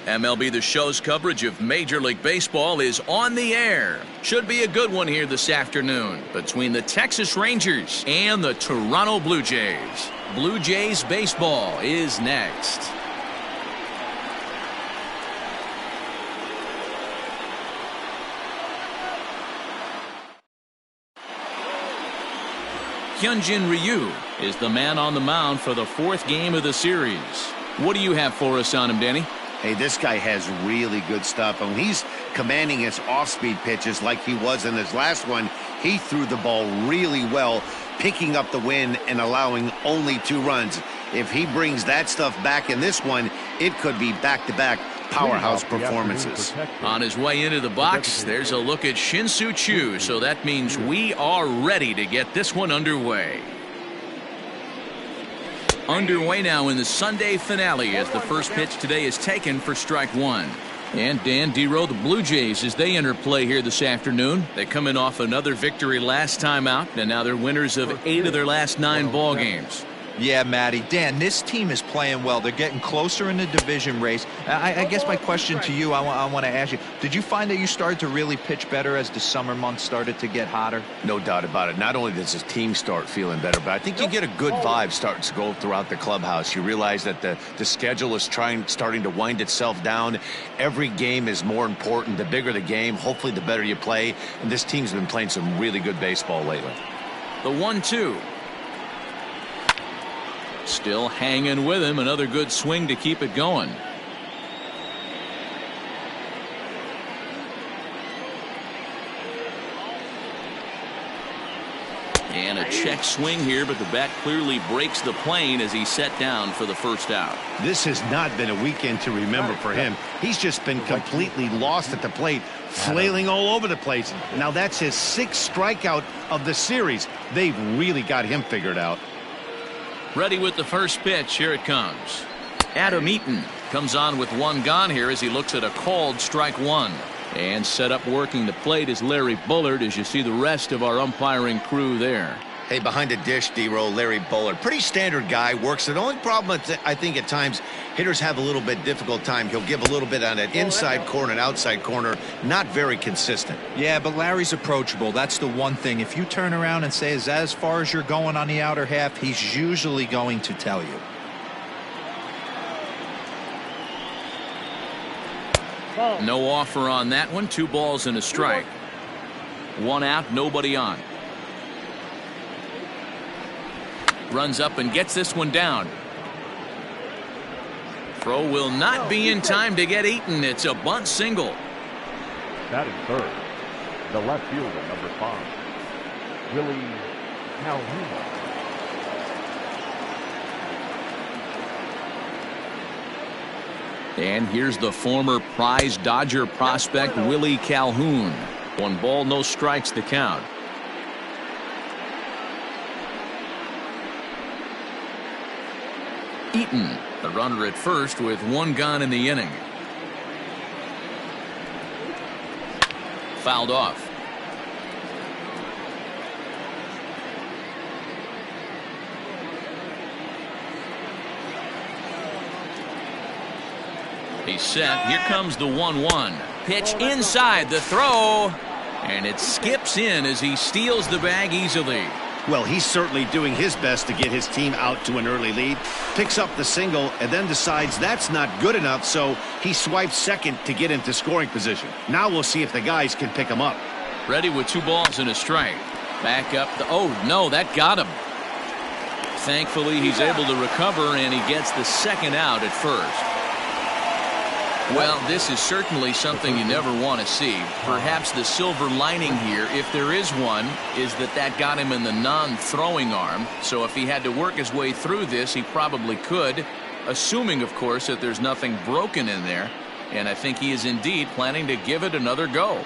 MLB The Show's coverage of Major League Baseball is on the air. Should be a good one here this afternoon between the Texas Rangers and the Toronto Blue Jays. Blue Jays baseball is next. Hyunjin Ryu is the man on the mound for the fourth game of the series. What do you have for us on him, Danny? Hey, this guy has really good stuff. And when he's commanding his off-speed pitches like he was in his last one, he threw the ball really well, picking up the win and allowing only 2 runs. If he brings that stuff back in this one, it could be back-to-back powerhouse performances. On his way into the box, there's a look at Shin-Soo Choo, so that means we are ready to get this one underway. Underway now in the Sunday finale as the first pitch today is taken for strike 1. And Dan Dero, the Blue Jays, as they enter play here this afternoon. They come in off another victory last time out, and now they're winners of 8 of their last 9 ball games. Yeah, Matty. Dan, this team is playing well. They're getting closer in the division race. I guess my question to you, I want to ask you, did you find that you started to really pitch better as the summer months started to get hotter? No doubt about it. Not only does his team start feeling better, but I think you get a good vibe starting to go throughout the clubhouse. You realize that the schedule is starting to wind itself down. Every game is more important. The bigger the game, hopefully the better you play. And this team's been playing some really good baseball lately. The 1-2. Still hanging with him. Another good swing to keep it going. And a check swing here, but the bat clearly breaks the plane as he's set down for the first out. This has not been a weekend to remember for him. He's just been completely lost at the plate, flailing all over the place. Now that's his 6th strikeout of the series. They've really got him figured out. Ready with the first pitch. Here it comes. Adam Eaton comes on with 1 gone here as he looks at a called strike 1. And set up working the plate is Larry Bullard as you see the rest of our umpiring crew there. Hey, behind the dish, D-Roll, Larry Bullard. Pretty standard guy, works it. The only problem I think at times hitters have a little bit difficult time. He'll give a little bit on that inside corner and outside corner. Not very consistent. Yeah, but Larry's approachable. That's the one thing. If you turn around and say, is that as far as you're going on the outer half, he's usually going to tell you. No offer on that one. 2 balls and a strike. 1 out, nobody on. Runs up and gets this one down. Throw will not be in time to get Eaton. It's a bunt single. Batting third, the left fielder, number 5, Willie Calhoun. And here's the former prize Dodger prospect, Willie Calhoun. 1 ball, no strikes to count. Eaton, the runner at first with 1 gone in the inning. Fouled off. He's set. Here comes the 1-1. Pitch inside the throw. And it skips in as he steals the bag easily. Well, he's certainly doing his best to get his team out to an early lead. Picks up the single and then decides that's not good enough, so he swipes second to get into scoring position. Now we'll see if the guys can pick him up. Ready with 2 balls and a strike. Back up. Oh, no, that got him. Thankfully, he's able to recover, and he gets the 2nd out at first. Well, this is certainly something you never want to see. Perhaps the silver lining here, if there is one, is that got him in the non-throwing arm. So if he had to work his way through this, he probably could, assuming, of course, that there's nothing broken in there. And I think he is indeed planning to give it another go.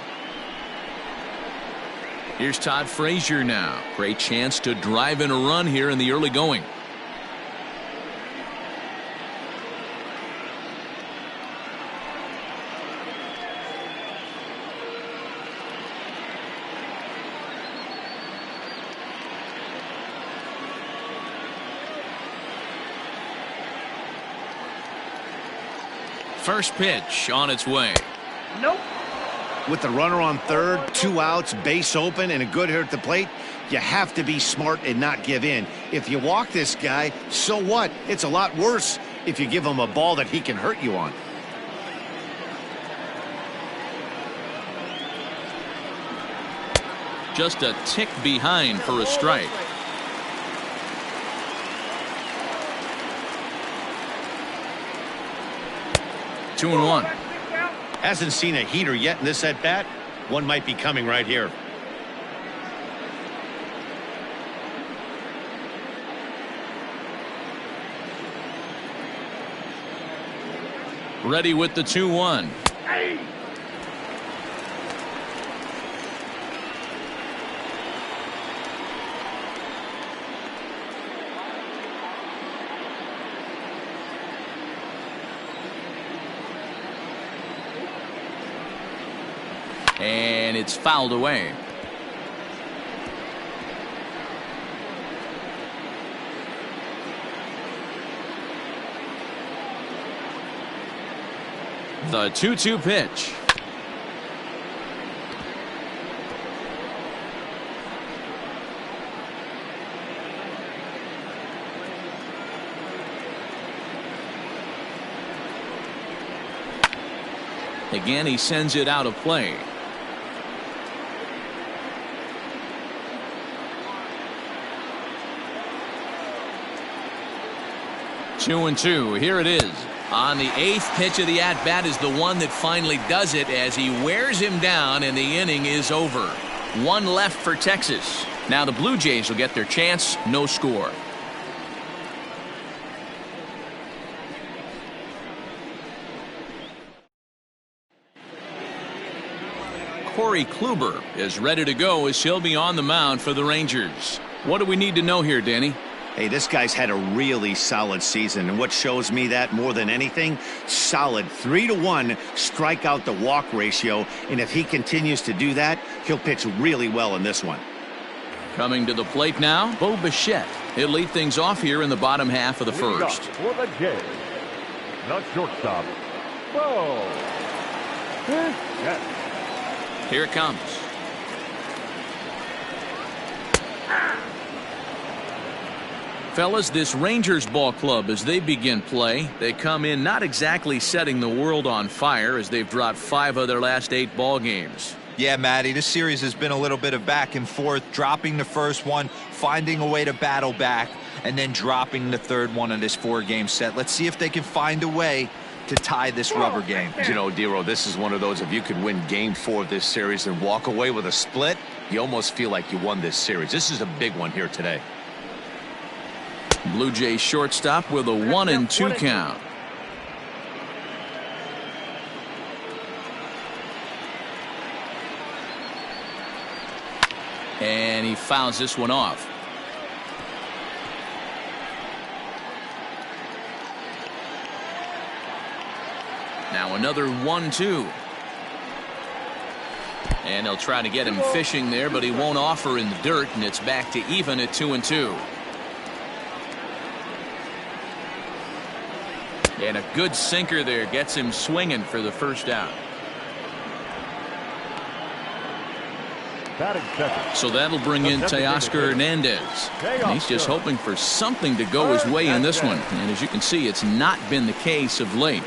Here's Todd Frazier now. Great chance to drive in a run here in the early going. First pitch on its way. Nope. With the runner on third, 2 outs, base open, and a good hitter at the plate, you have to be smart and not give in. If you walk this guy, so what? It's a lot worse if you give him a ball that he can hurt you on. Just a tick behind for a strike. Two and one. Hasn't seen a heater yet in this at bat. One might be coming right here. Ready with the 2-1. Hey. And it's fouled away. The 2-2 pitch. Again, he sends it out of play. Two and two. Here it is. On the 8th pitch of the at-bat is the one that finally does it as he wears him down and the inning is over. One left for Texas. Now the Blue Jays will get their chance. No score. Corey Kluber is ready to go as he'll be on the mound for the Rangers. What do we need to know here, Danny? Hey, this guy's had a really solid season, and what shows me that more than anything, solid 3-to-1 strikeout to walk ratio, and if he continues to do that, he'll pitch really well in this one. Coming to the plate now, Bo Bichette. He'll lead things off here in the bottom half of the first. For the Jays, the shortstop, Bo Bichette. Here it comes. Fellas, this Rangers ball club, as they begin play, they come in not exactly setting the world on fire as they've dropped 5 of their last 8 ball games. Yeah, Matty, this series has been a little bit of back and forth, dropping the first one, finding a way to battle back, and then dropping the third one of this 4-game set. Let's see if they can find a way to tie this rubber game. You know, Dero, this is one of those, if you could win game 4 of this series and walk away with a split, you almost feel like you won this series. This is a big one here today. Blue Jays shortstop with a 1-2 count. And he fouls this one off. Now another 1-2. And they'll try to get him fishing there, but he won't offer in the dirt, and it's back to even at 2-2. And a good sinker there gets him swinging for the first out. So that'll bring in Teoscar Hernandez. And he's just hoping for something to go his way in this one. And as you can see, it's not been the case of late.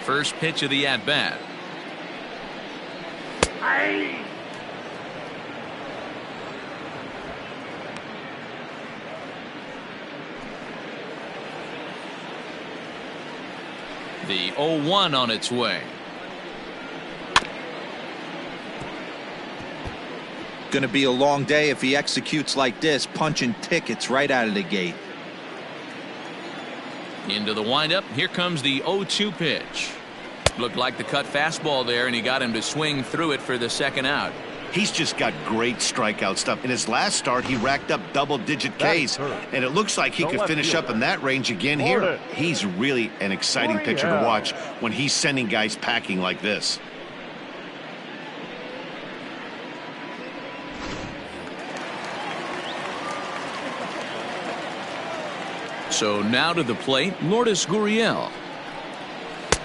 First pitch of the at-bat. The 0-1 on its way. Going to be a long day if he executes like this, punching tickets right out of the gate. Into the windup. Here comes the 0-2 pitch. Looked like the cut fastball there, and he got him to swing through it for the second out. He's just got great strikeout stuff. In his last start, he racked up double-digit Ks, and it looks like he could finish up in that range again here. He's really an exciting pitcher to watch when he's sending guys packing like this. So now to the plate, Lourdes Gurriel.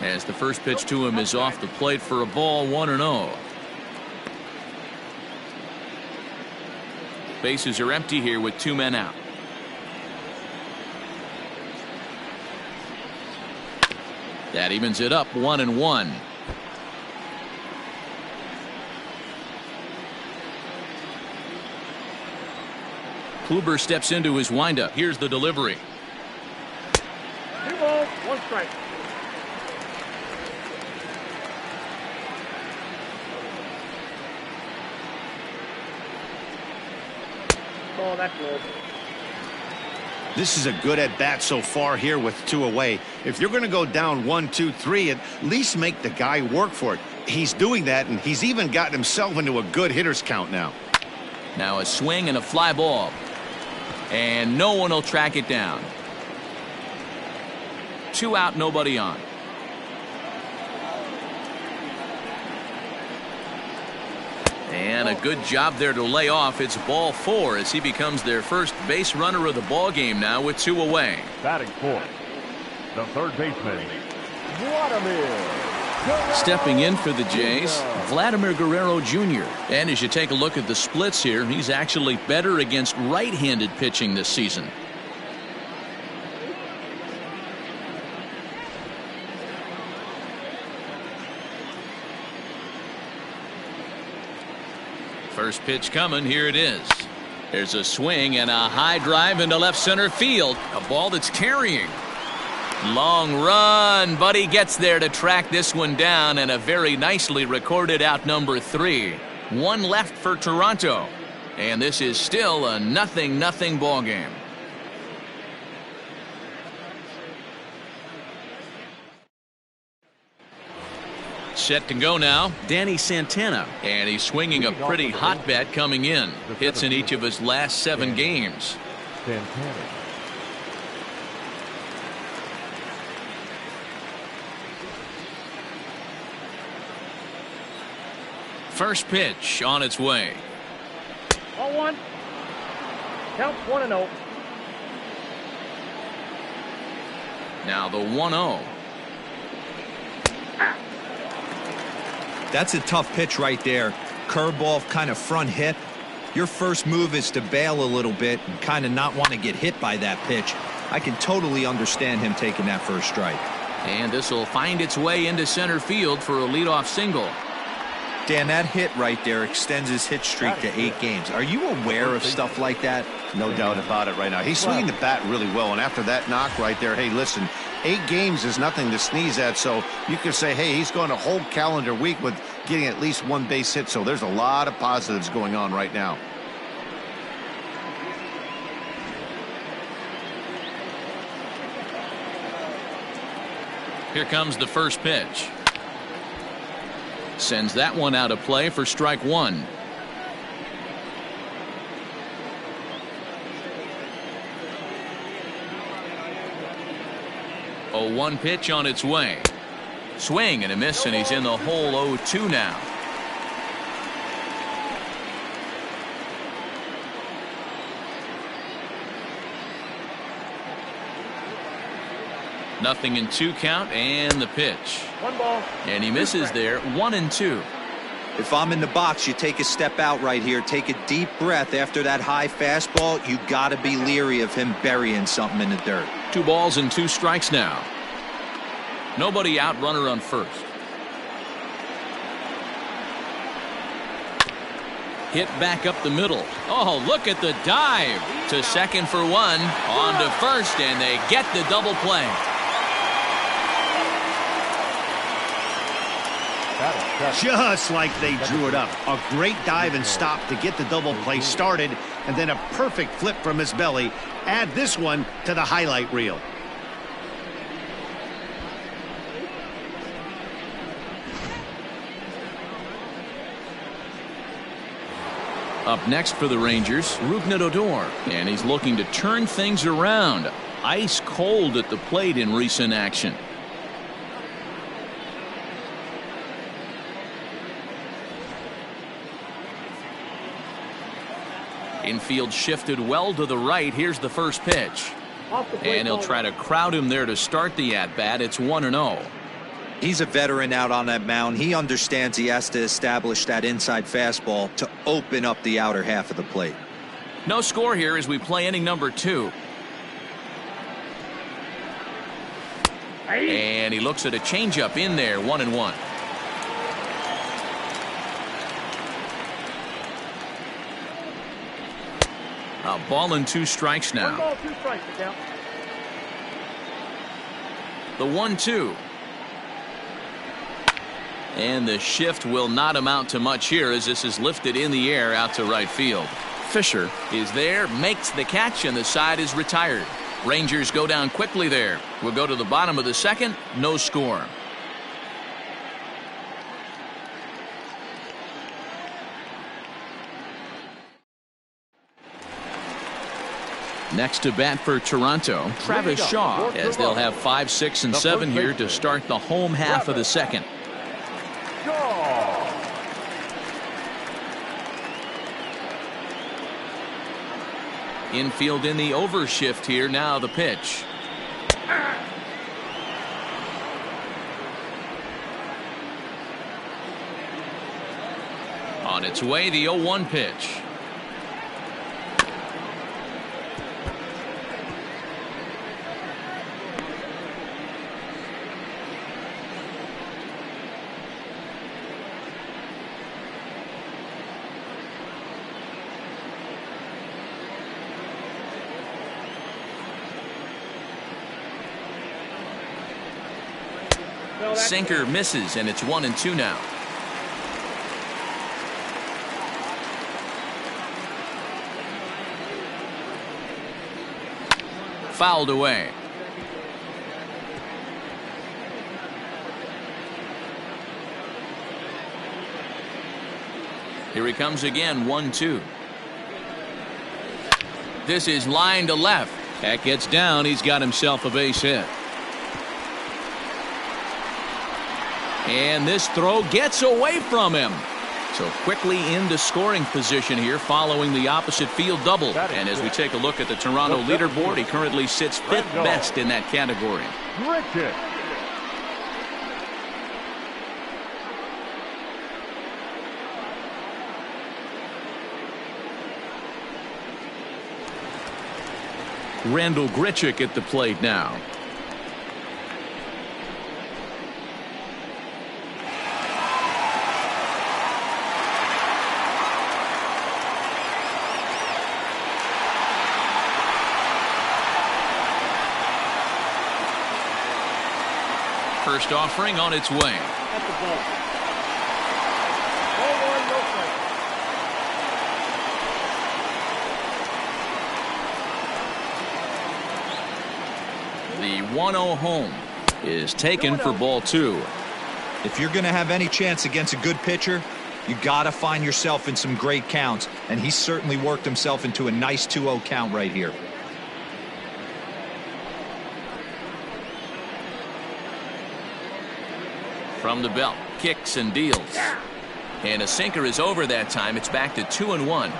As the first pitch to him is off the plate for a ball, 1-0. Bases are empty here with 2 men out. That evens it up, 1-1. Kluber steps into his windup. Here's the delivery. 2 balls, 1 strike. Oh, that's low. This is a good at bat so far here with 2 away. If you're going to go down 1, 2, 3, at least make the guy work for it. He's doing that, and he's even gotten himself into a good hitter's count now. Now a swing and a fly ball. And no one will track it down. 2 out, nobody on. And a good job there to lay off. It's ball 4 as he becomes their first base runner of the ball game now with 2 away. Batting 4th, the third baseman, Vladimir. Stepping in for the Jays, Vladimir Guerrero Jr. And as you take a look at the splits here, he's actually better against right-handed pitching this season. First pitch coming, here it is. There's a swing and a high drive into left center field. A ball that's carrying. Long run, but he gets there to track this one down, and a very nicely recorded out number 3. 1 left for Toronto, and this is still a 0-0 ball game. Set to go now, Danny Santana, and he's swinging a pretty hot bat coming in. Hits in each of his last 7 games. Santana. First pitch on its way. 0-1. Count 1-0. Now the 1-0. That's a tough pitch right there. Curveball, kind of front hip. Your first move is to bail a little bit and kind of not want to get hit by that pitch. I can totally understand him taking that first strike. And this will find its way into center field for a leadoff single. Dan, that hit right there extends his hit streak to 8 games. Are you aware of stuff like that? No doubt about it right now. He's swinging the bat really well, and after that knock right there, hey, listen, 8 games is nothing to sneeze at, so you could say, hey, he's going a whole calendar week with getting at least 1 base hit, so there's a lot of positives going on right now. Here comes the first pitch. Sends that one out of play for strike 1. A 1 pitch on its way. Swing and a miss, and he's in the hole 0-2 now. Nothing in 2 count, and the pitch. 1 ball. And he misses there, 1-2. If I'm in the box, you take a step out right here, take a deep breath after that high fastball. You got to be leery of him burying something in the dirt. 2 balls and 2 strikes now. Nobody out, runner on first. Hit back up the middle. Oh, look at the dive to second for 1, on to first, and they get the double play. Just like they drew it up. A great dive and stop to get the double play started, and then a perfect flip from his belly. Add this one to the highlight reel. Up next for the Rangers, Rougned Odor, and he's looking to turn things around. Ice cold at the plate in recent action. Infield shifted well to the right. Here's the first pitch. Off the plate, And he'll ball try to crowd him there to start the at-bat. It's 1-0. He's a veteran out on that mound. He understands he has to establish that inside fastball to open up the outer half of the plate. No score here as we play inning number 2. And he looks at a changeup in there, 1-1. A ball and 2 strikes One now. ball, 2 strikes, the count. The 1-2. And the shift will not amount to much here as this is lifted in the air out to right field. Fisher is there, makes the catch, and the side is retired. Rangers go down quickly there. We'll go to the bottom of the second. No score. Next to bat for Toronto, Travis Shaw, as they'll have 5, 6, and 7 here to start the home half of the second. Infield in the overshift here. Now the pitch. On its way, the 0-1 pitch. Sinker misses, and it's 1-2 now. Fouled away. Here he comes again, 1-2. This is line to left. That gets down. He's got himself a base hit. And this throw gets away from him. So quickly into scoring position here following the opposite field double. And as we take a look at the Toronto leaderboard, he currently sits 5th best in that category. Rickett. Randall Grichuk at the plate now. First offering on its way. At the ball. 0-1, no strike. The 1-0 home is taken for ball 2. If you're going to have any chance against a good pitcher, you got to find yourself in some great counts, and he certainly worked himself into a nice 2-0 count right here. From the belt, kicks and deals. And a sinker is over that time. It's back to 2-1.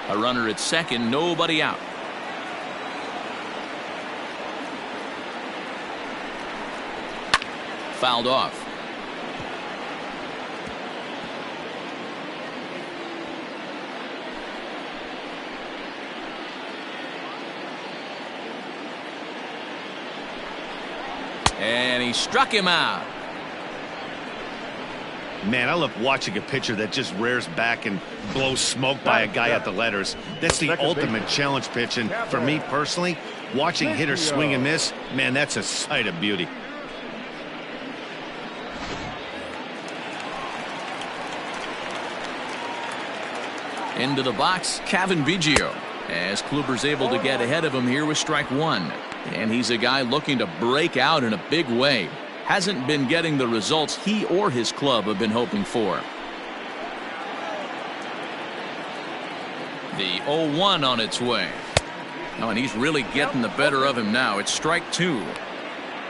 A runner at second, nobody out. Fouled off. And he struck him out. Man, I love watching a pitcher that just rears back and blows smoke by a guy at the letters. That's the ultimate challenge pitch. And for me personally, watching hitters swing and miss, man, that's a sight of beauty. Into the box, Cavan Biggio, as Kluber's able to get ahead of him here with strike 1. And he's a guy looking to break out in a big way. Hasn't been getting the results he or his club have been hoping for. The 0-1 on its way. Oh, and he's really getting the better of him now. It's strike 2.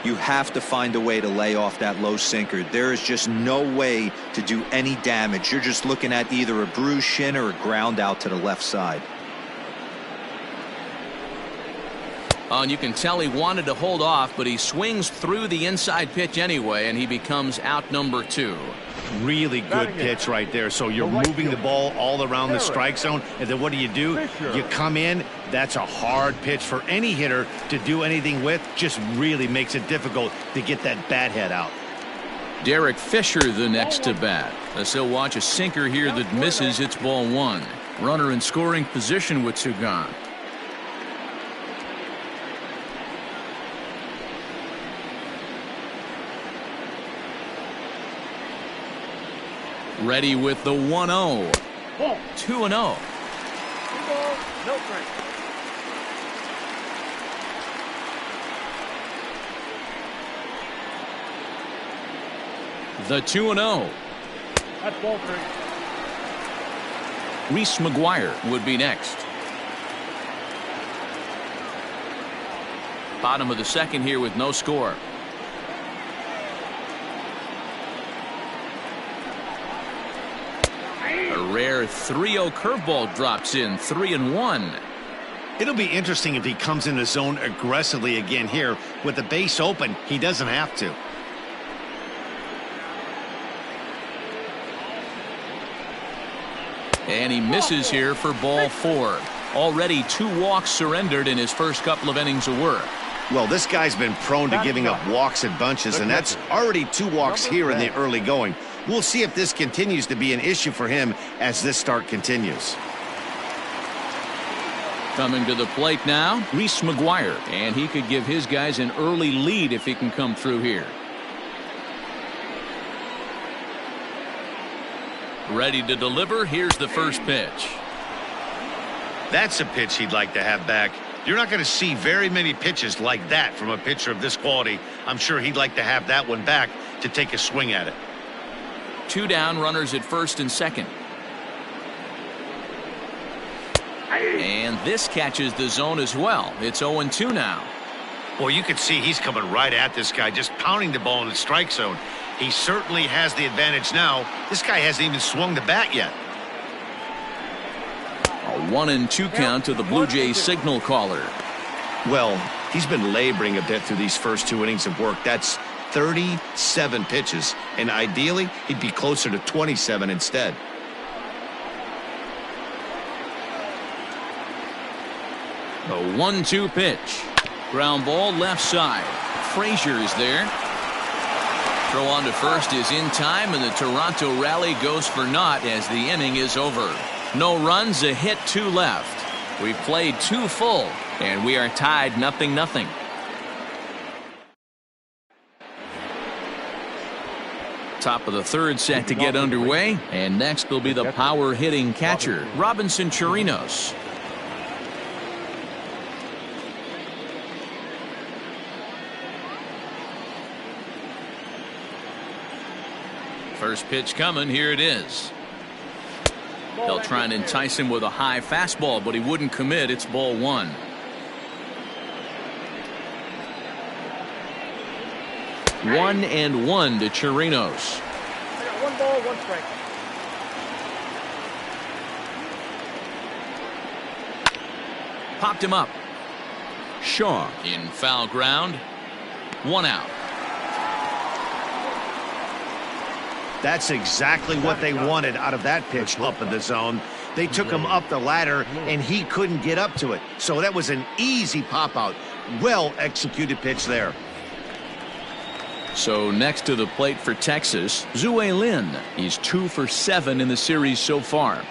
You have to find a way to lay off that low sinker. There is just no way to do any damage. You're just looking at either a bruised shin or a ground out to the left side. Oh, and you can tell he wanted to hold off, but he swings through the inside pitch anyway, and he becomes out number 2. Really good pitch right there. So you're moving the ball all around the strike zone, and then what do? You come in. That's a hard pitch for any hitter to do anything with. Just really makes it difficult to get that bat head out. Derek Fisher the next to bat. As he'll watch a sinker here that misses. It's ball 1. Runner in scoring position with 2 gone. Ready with the 1-0. 2-0. No strike. The 2-0. That's ball 3. Reese McGuire would be next. Bottom of the second here with no score. A rare 3-0 curveball drops in. 3-1. It'll be interesting if he comes in the zone aggressively again here. With the base open, he doesn't have to. And he misses here for ball 4. Already 2 walks surrendered in his first couple of innings of work. Well, this guy's been prone to giving up walks in bunches, and that's already 2 walks here in the early going. We'll see if this continues to be an issue for him as this start continues. Coming to the plate now, Reese McGuire, and he could give his guys an early lead if he can come through here. Ready to deliver. Here's the first pitch. That's a pitch he'd like to have back. You're not going to see very many pitches like that from a pitcher of this quality. I'm sure he'd like to have that one back to take a swing at it. 2 down, runners at first and second. And this catches the zone as well. It's 0-2 now. Well, you can see he's coming right at this guy, just pounding the ball in the strike zone. He certainly has the advantage now. This guy hasn't even swung the bat yet. A 1-2 count to the Blue Jays signal caller. Well, he's been laboring a bit through these first 2 innings of work. That's 37 pitches, and ideally he'd be closer to 27 instead. The 1-2 pitch. Ground ball left side. Frazier is there. Throw on to first is in time, and the Toronto rally goes for naught as the inning is over. No runs, a hit, 2 left. We've played 2 full, and we are tied 0-0. Top of the third set to get underway, and next will be the power hitting catcher, Robinson Chirinos. First pitch coming. Here it is. They'll try and entice him with a high fastball, but he wouldn't commit. It's ball 1. One and 1 to Chirinos. I got 1 ball, 1 strike. Popped him up. Shaw in foul ground. 1 out. That's exactly what they wanted out of that pitch up in the zone. They took him up the ladder, and he couldn't get up to it. So that was an easy pop-out. Well-executed pitch there. So next to the plate for Texas, Zue Lin. He's 2 for 7 in the series so far.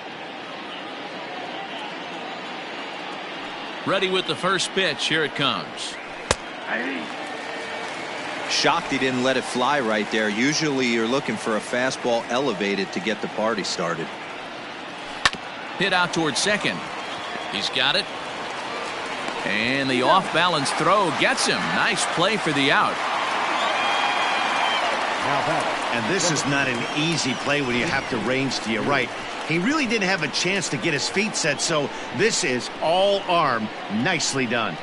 Ready with the first pitch. Here it comes. Shocked he didn't let it fly right there. Usually you're looking for a fastball elevated to get the party started. Hit out towards second. He's got it. And the off-balance throw gets him. Nice play for the out. And this is not an easy play when you have to range to your right. He really didn't have a chance to get his feet set, so this is all arm. Nicely done.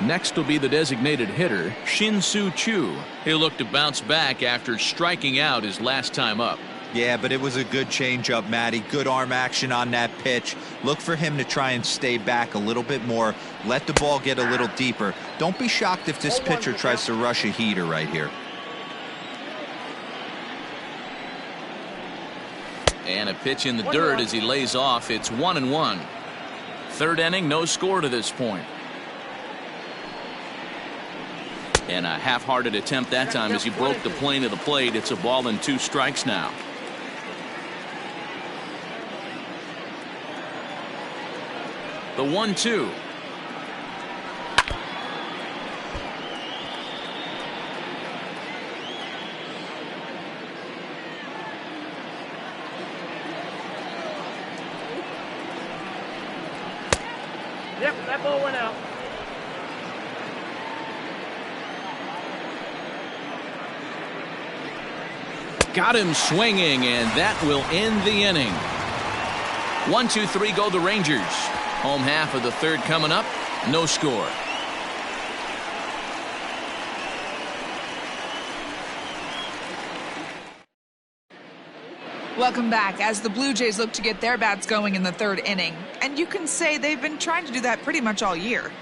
Next will be the designated hitter, Shin-Soo Choo. He'll look to bounce back after striking out his last time up. Yeah, but it was a good changeup, Matty. Good arm action on that pitch. Look for him to try and stay back a little bit more. Let the ball get a little deeper. Don't be shocked if this pitcher tries to rush a heater right here. And a pitch in the dirt as he lays off. It's 1-1. Third inning, no score to this point. And a half-hearted attempt that time as he broke the plane of the plate. It's a ball and 2 strikes now. The 1-2. Yep, that ball went out. Got him swinging, and that will end the inning. 1-2-3 go the Rangers. Home half of the third coming up. No score. Welcome back as the Blue Jays look to get their bats going in the third inning. And you can say they've been trying to do that pretty much all year.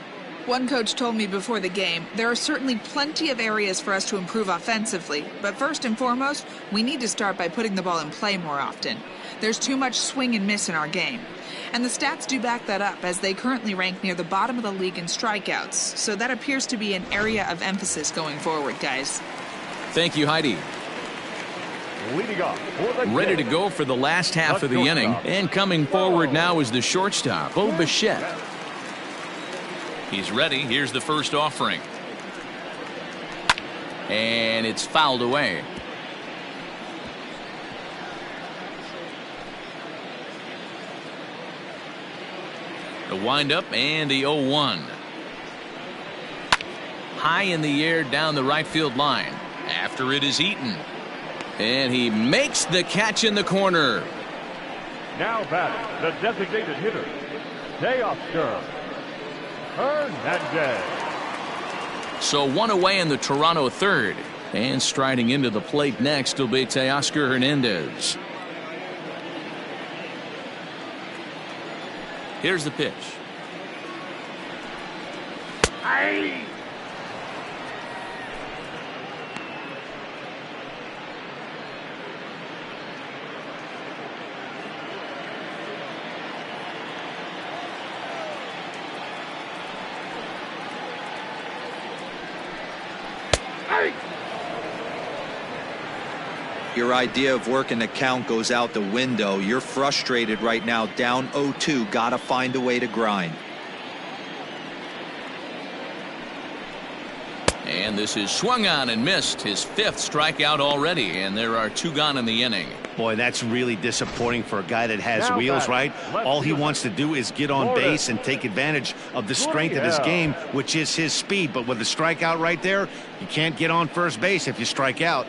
One coach told me before the game, there are certainly plenty of areas for us to improve offensively, but first and foremost, we need to start by putting the ball in play more often. There's too much swing and miss in our game. And the stats do back that up, as they currently rank near the bottom of the league in strikeouts, so that appears to be an area of emphasis going forward, guys. Thank you, Heidi. Leading off for the Ready to go for the last half of the inning, and coming forward now is the shortstop, Bo Bichette. He's ready. Here's the first offering. And it's fouled away. The windup and the 0-1. High in the air down the right field line. After it is Eaton. And he makes the catch in the corner. Now batting, the designated hitter, Teoscar Hernandez. So one away in the Toronto third. And striding into the plate next will be Teoscar Hernandez. Here's the pitch. Aye. Your idea of working the count goes out the window. You're frustrated right now, down 0-2. Gotta find a way to grind. And this is swung on and missed. His 5th strikeout already, and there are 2 gone in the inning. Boy, that's really disappointing for a guy that has Now wheels, right? left All he fielder, wants to do is get on Florida. base and take advantage of the strength of his game, which is his speed. But with a strikeout right there, you can't get on first base if you strike out.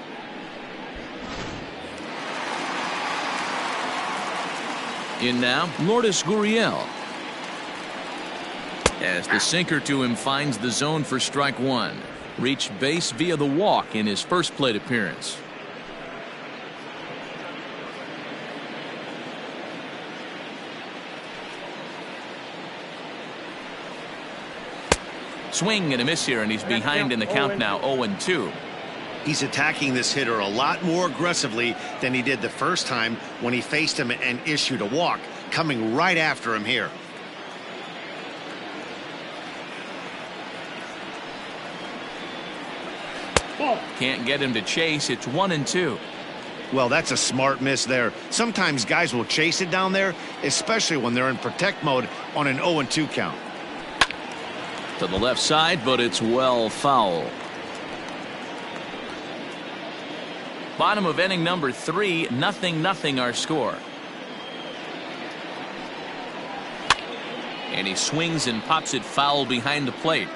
In now, Lourdes Gurriel. As the sinker to him finds the zone for strike 1. Reached base via the walk in his first plate appearance. Swing and a miss here, and he's behind in the count now, 0-2. He's attacking this hitter a lot more aggressively than he did the first time when he faced him and issued a walk, coming right after him here. Can't get him to chase. It's 1-2. Well, that's a smart miss there. Sometimes guys will chase it down there, especially when they're in protect mode on an 0-2 count. To the left side, but it's well foul. Bottom of inning number 3, 0-0 our score. And he swings and pops it foul behind the plate.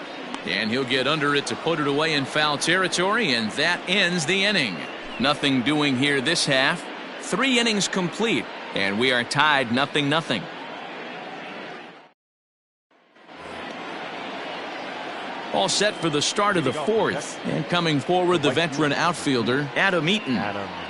And he'll get under it to put it away in foul territory, and that ends the inning. Nothing doing here this half. 3 innings complete, and we are tied 0-0. All set for the start of the fourth. And coming forward, the veteran outfielder, Adam Eaton.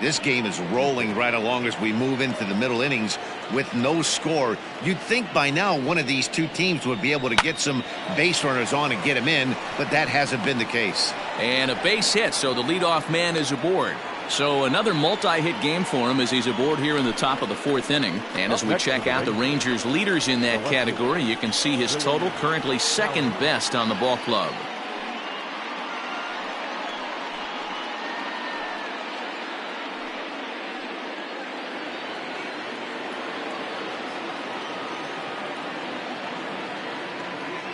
This game is rolling right along as we move into the middle innings with no score. You'd think by now one of these two teams would be able to get some base runners on and get them in, but that hasn't been the case. And a base hit, so the leadoff man is aboard. So another multi-hit game for him as he's aboard here in the top of the fourth inning. And as we check out the Rangers leaders in that category, you can see his total currently second best on the ball club.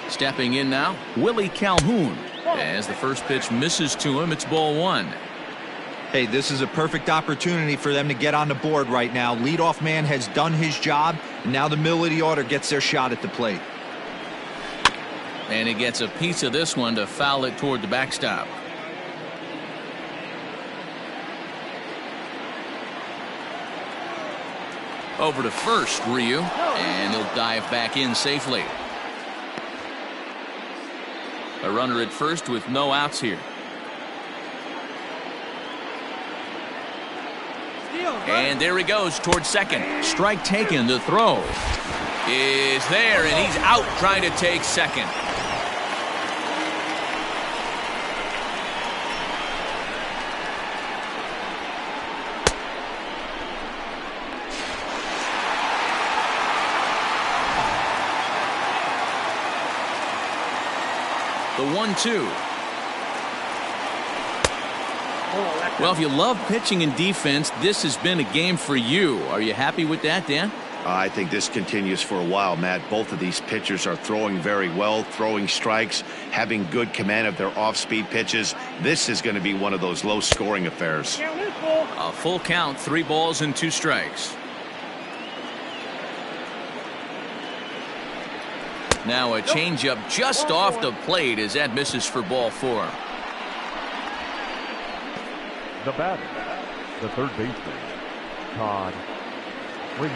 Stepping in now, Willie Calhoun. As the first pitch misses to him, it's ball one. Hey, this is a perfect opportunity for them to get on the board right now. Leadoff man has done his job, and now the middle of the order gets their shot at the plate. And he gets a piece of this one to foul it toward the backstop. Over to first, Ryu, and he'll dive back in safely. A runner at first with no outs here. And there he goes towards second. Strike taken. The throw is there, and he's out trying to take second. The 1-2. Well, if you love pitching and defense, this has been a game for you. Are you happy with that, Dan? I think this continues for a while, Matt. Both of these pitchers are throwing very well, throwing strikes, having good command of their off-speed pitches. This is going to be one of those low-scoring affairs. A full count, 3 balls and 2 strikes. Now a changeup just off the plate as that misses for ball 4. The batter, the third baseman, Todd Frazier.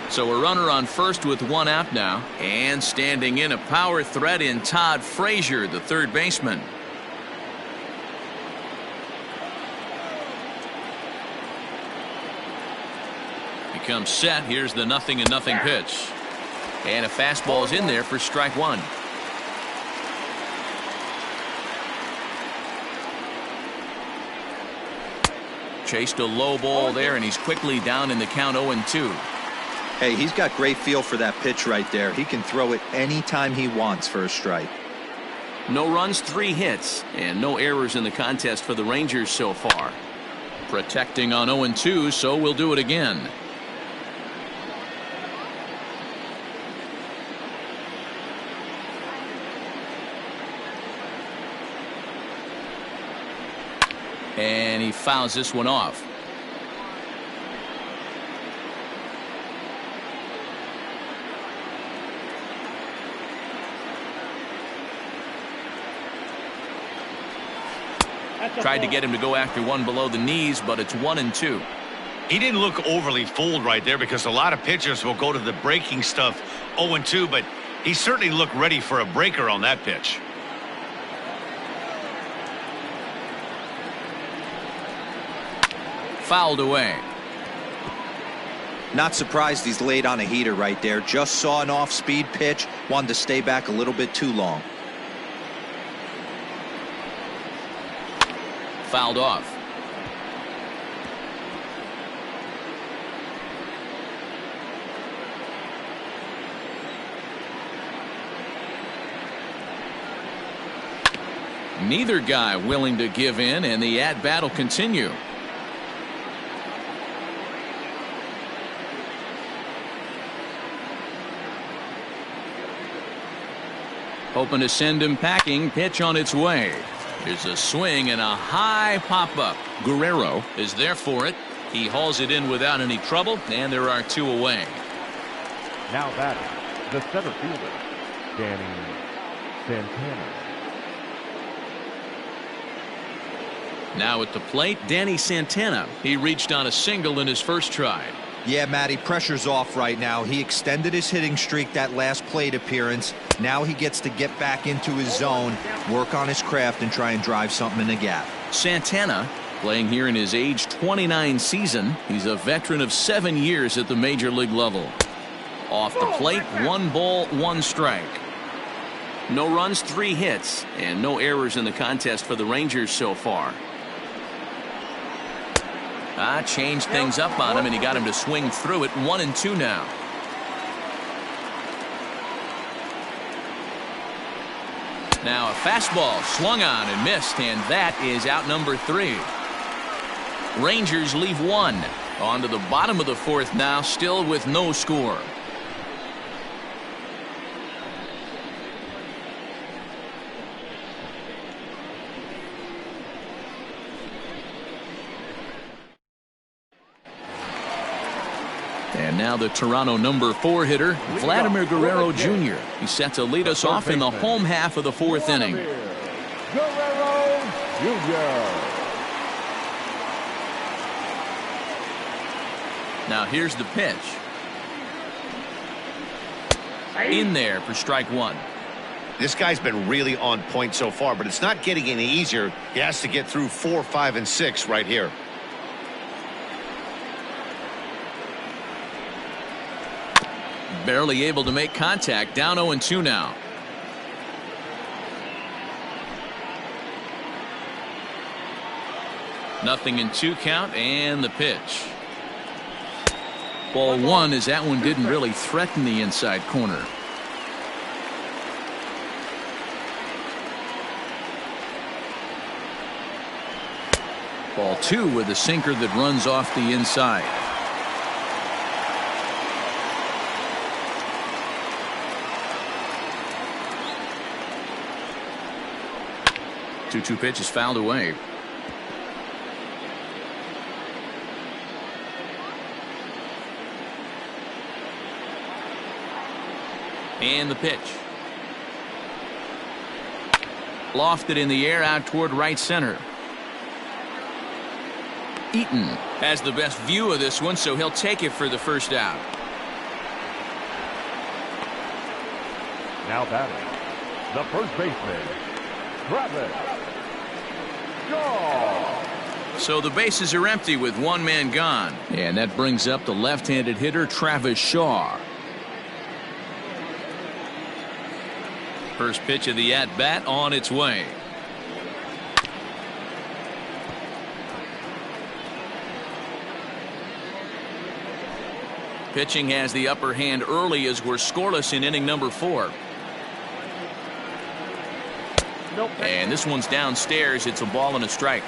So a runner on first with 1 out now. And standing in, a power threat in Todd Frazier, the third baseman. He comes set. Here's the 0-0 pitch. And a fastball is in there for strike 1. Chased a low ball there, and he's quickly down in the count 0-2. Hey, he's got great feel for that pitch right there. He can throw it anytime he wants for a strike. No runs, 3 hits, and no errors in the contest for the Rangers so far. Protecting on 0-2, so we'll do it again. And he fouls this one off. Tried to get him to go after one below the knees, but it's 1-2. He didn't look overly fooled right there because a lot of pitchers will go to the breaking stuff 0-2, but he certainly looked ready for a breaker on that pitch. Fouled away. Not surprised he's laid on a heater right there. Just saw an off-speed pitch. Wanted to stay back a little bit too long. Fouled off. Neither guy willing to give in, and the at-bat will continue. Hoping to send him packing. Pitch on its way. There's a swing and a high pop-up. Guerrero is there for it. He hauls it in without any trouble, and there are 2 away. Now batting, the center fielder, Danny Santana. Now at the plate, Danny Santana. He reached on a single in his first try. Yeah, Matty, pressure's off right now. He extended his hitting streak that last plate appearance. Now he gets to get back into his zone, work on his craft, and try and drive something in the gap. Santana playing here in his age 29 season. He's a veteran of 7 years at the major league level. Off the plate, 1 ball, 1 strike. No runs, 3 hits, and no errors in the contest for the Rangers so far. Changed things up on him, and he got him to swing through it. 1-2 now. Now a fastball swung on and missed, and that is out number 3. Rangers leave 1. On to the bottom of the 4th now, still with no score. And now the Toronto number 4 hitter, Vladimir Guerrero Jr. He's set to lead us off in the home half of the 4th inning. Guerrero Jr. Now here's the pitch. In there for strike 1. This guy's been really on point so far, but it's not getting any easier. He has to get through 4, 5, and 6 right here. Barely able to make contact. Down 0-2 now. Nothing in 2 count, and the pitch. Ball 1, as that one didn't really threaten the inside corner. Ball 2 with a sinker that runs off the inside. Two pitch is fouled away. And the pitch. Lofted in the air out toward right center. Eaton has the best view of this one, so he'll take it for the first out. Now batting, the first baseman, Travis Shaw. So the bases are empty with 1 man gone. And that brings up the left-handed hitter, Travis Shaw. First pitch of the at-bat on its way. Pitching has the upper hand early as we're scoreless in inning number 4. And this one's downstairs. It's a ball and a strike.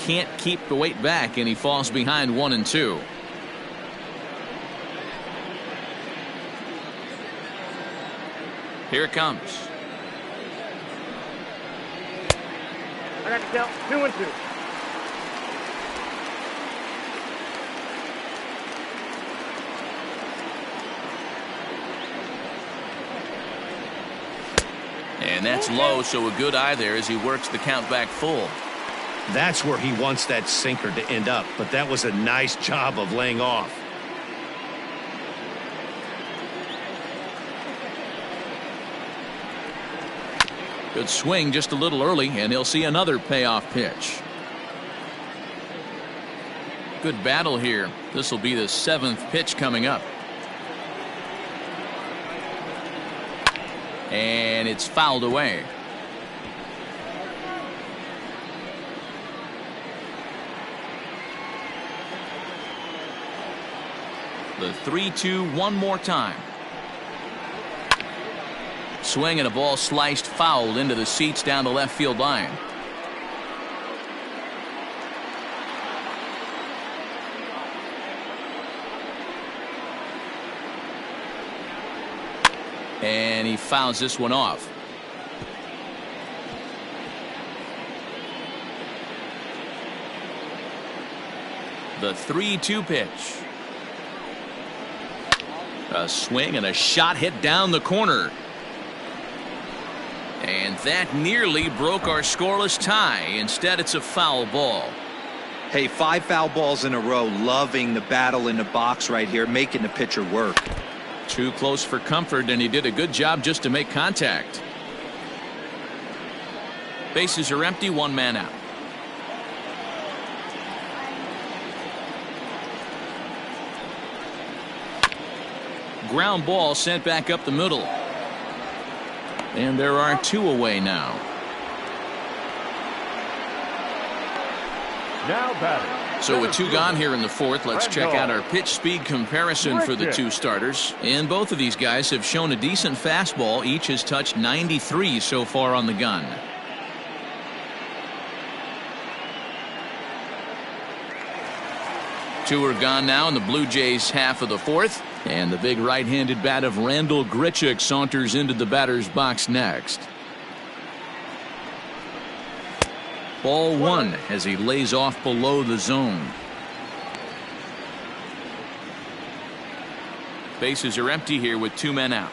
Can't keep the weight back, and he falls behind 1-2. Here it comes. I got to count 2-2. And that's low, so a good eye there as he works the count back full. That's where he wants that sinker to end up, but that was a nice job of laying off. Good swing just a little early, and he'll see another payoff pitch. Good battle here. This will be the 7th pitch coming up. And it's fouled away. The 3-2 one more time. Swing and a ball sliced foul into the seats down the left field line. And he fouls this one off. The 3-2 pitch. A swing and a shot hit down the corner. And that nearly broke our scoreless tie. Instead, it's a foul ball. Hey, 5 foul balls in a row. Loving the battle in the box right here, making the pitcher work. Too close for comfort, and he did a good job just to make contact. Bases are empty, 1 man out. Ground ball sent back up the middle. And there are 2 away now. Now batting. So with 2 gone here in the 4th, let's check out our pitch speed comparison for the 2 starters. And both of these guys have shown a decent fastball. Each has touched 93 so far on the gun. Two are gone now in the Blue Jays half of the 4th. And the big right-handed bat of Randal Grichuk saunters into the batter's box next. Ball 1 as he lays off below the zone. Bases are empty here with 2 men out.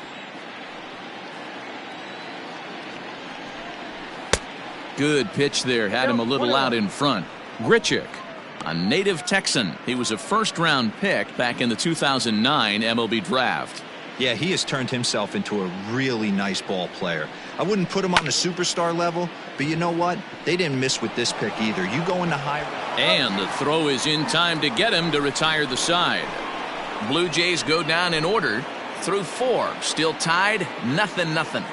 Good pitch there. Had him a little out in front. Grichuk, a native Texan. He was a first-round pick back in the 2009 MLB draft. Yeah, he has turned himself into a really nice ball player. I wouldn't put him on the superstar level, but you know what? They didn't miss with this pick either. You go in the high. And the throw is in time to get him to retire the side. Blue Jays go down in order through 4. Still tied, 0-0.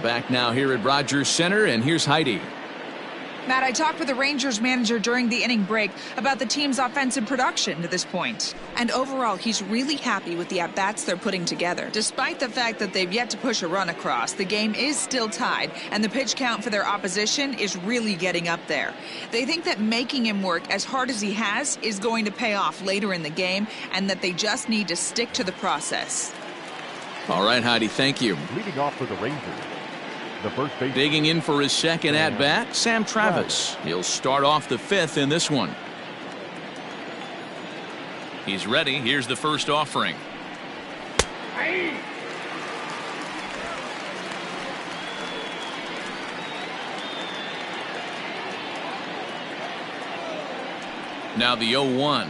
Back now here at Rogers Center, and here's Heidi. Matt, I talked with the Rangers manager during the inning break about the team's offensive production to this point. And overall, he's really happy with the at-bats they're putting together. Despite the fact that they've yet to push a run across, the game is still tied, and the pitch count for their opposition is really getting up there. They think that making him work as hard as he has is going to pay off later in the game, and that they just need to stick to the process. All right, Heidi, thank you. Leading off for the Rangers, the first base. Digging in for his second at-bat, Sam Travis. He'll start off the 5th in this one. He's ready. Here's the first offering. Now the 0-1.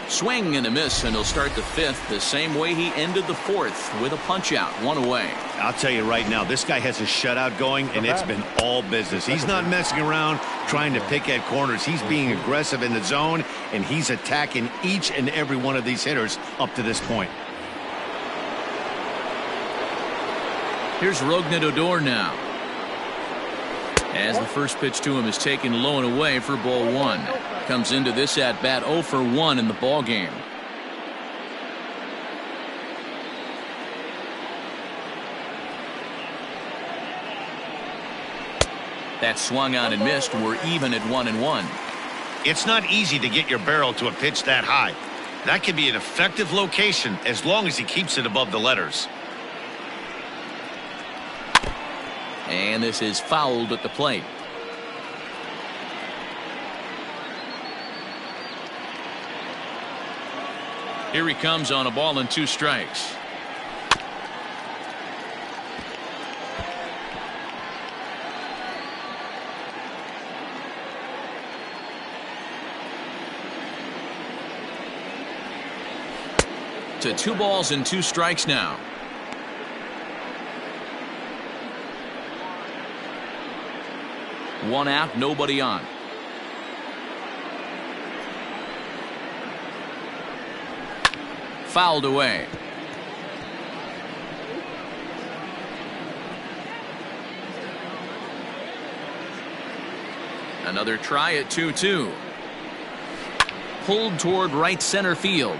Swing and a miss, and he'll start the 5th the same way he ended the 4th with a punch out, 1 away. I'll tell you right now, this guy has a shutout going, and it's been all business. He's not messing around trying to pick at corners. He's being aggressive in the zone, and he's attacking each and every one of these hitters up to this point. Here's Rougned Odor now. As the first pitch to him is taken low and away for ball 1. Comes into this at bat 0 for 1 in the ball game. That swung on and missed. We're even at 1-1. It's not easy to get your barrel to a pitch that high. That can be an effective location as long as he keeps it above the letters. And this is fouled at the plate. Here he comes on a ball and 2 strikes. To 2 balls and 2 strikes now. One out, nobody on. Fouled away. Another try at 2-2. Pulled toward right center field.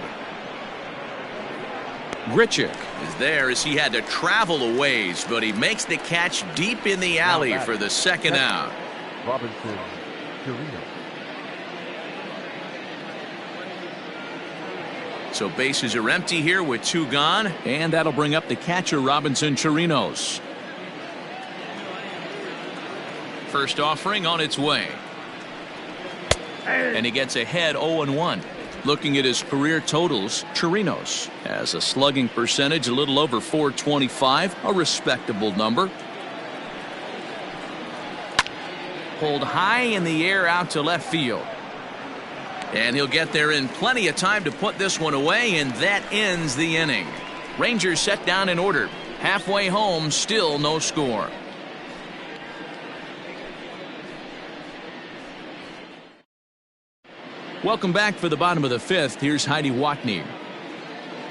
Grichuk is there as he had to travel a ways, but he makes the catch deep in the alley for the second out. Robinson Chirinos. So bases are empty here with 2 gone, and that'll bring up the catcher, Robinson Chirinos. First offering on its way. And he gets ahead 0-1. Looking at his career totals, Chirinos has a slugging percentage a little over .425, a respectable number. Pulled high in the air out to left field. And he'll get there in plenty of time to put this one away, and that ends the inning. Rangers set down in order. Halfway home, still no score. Welcome back for the bottom of the 5th. Here's Heidi Watney.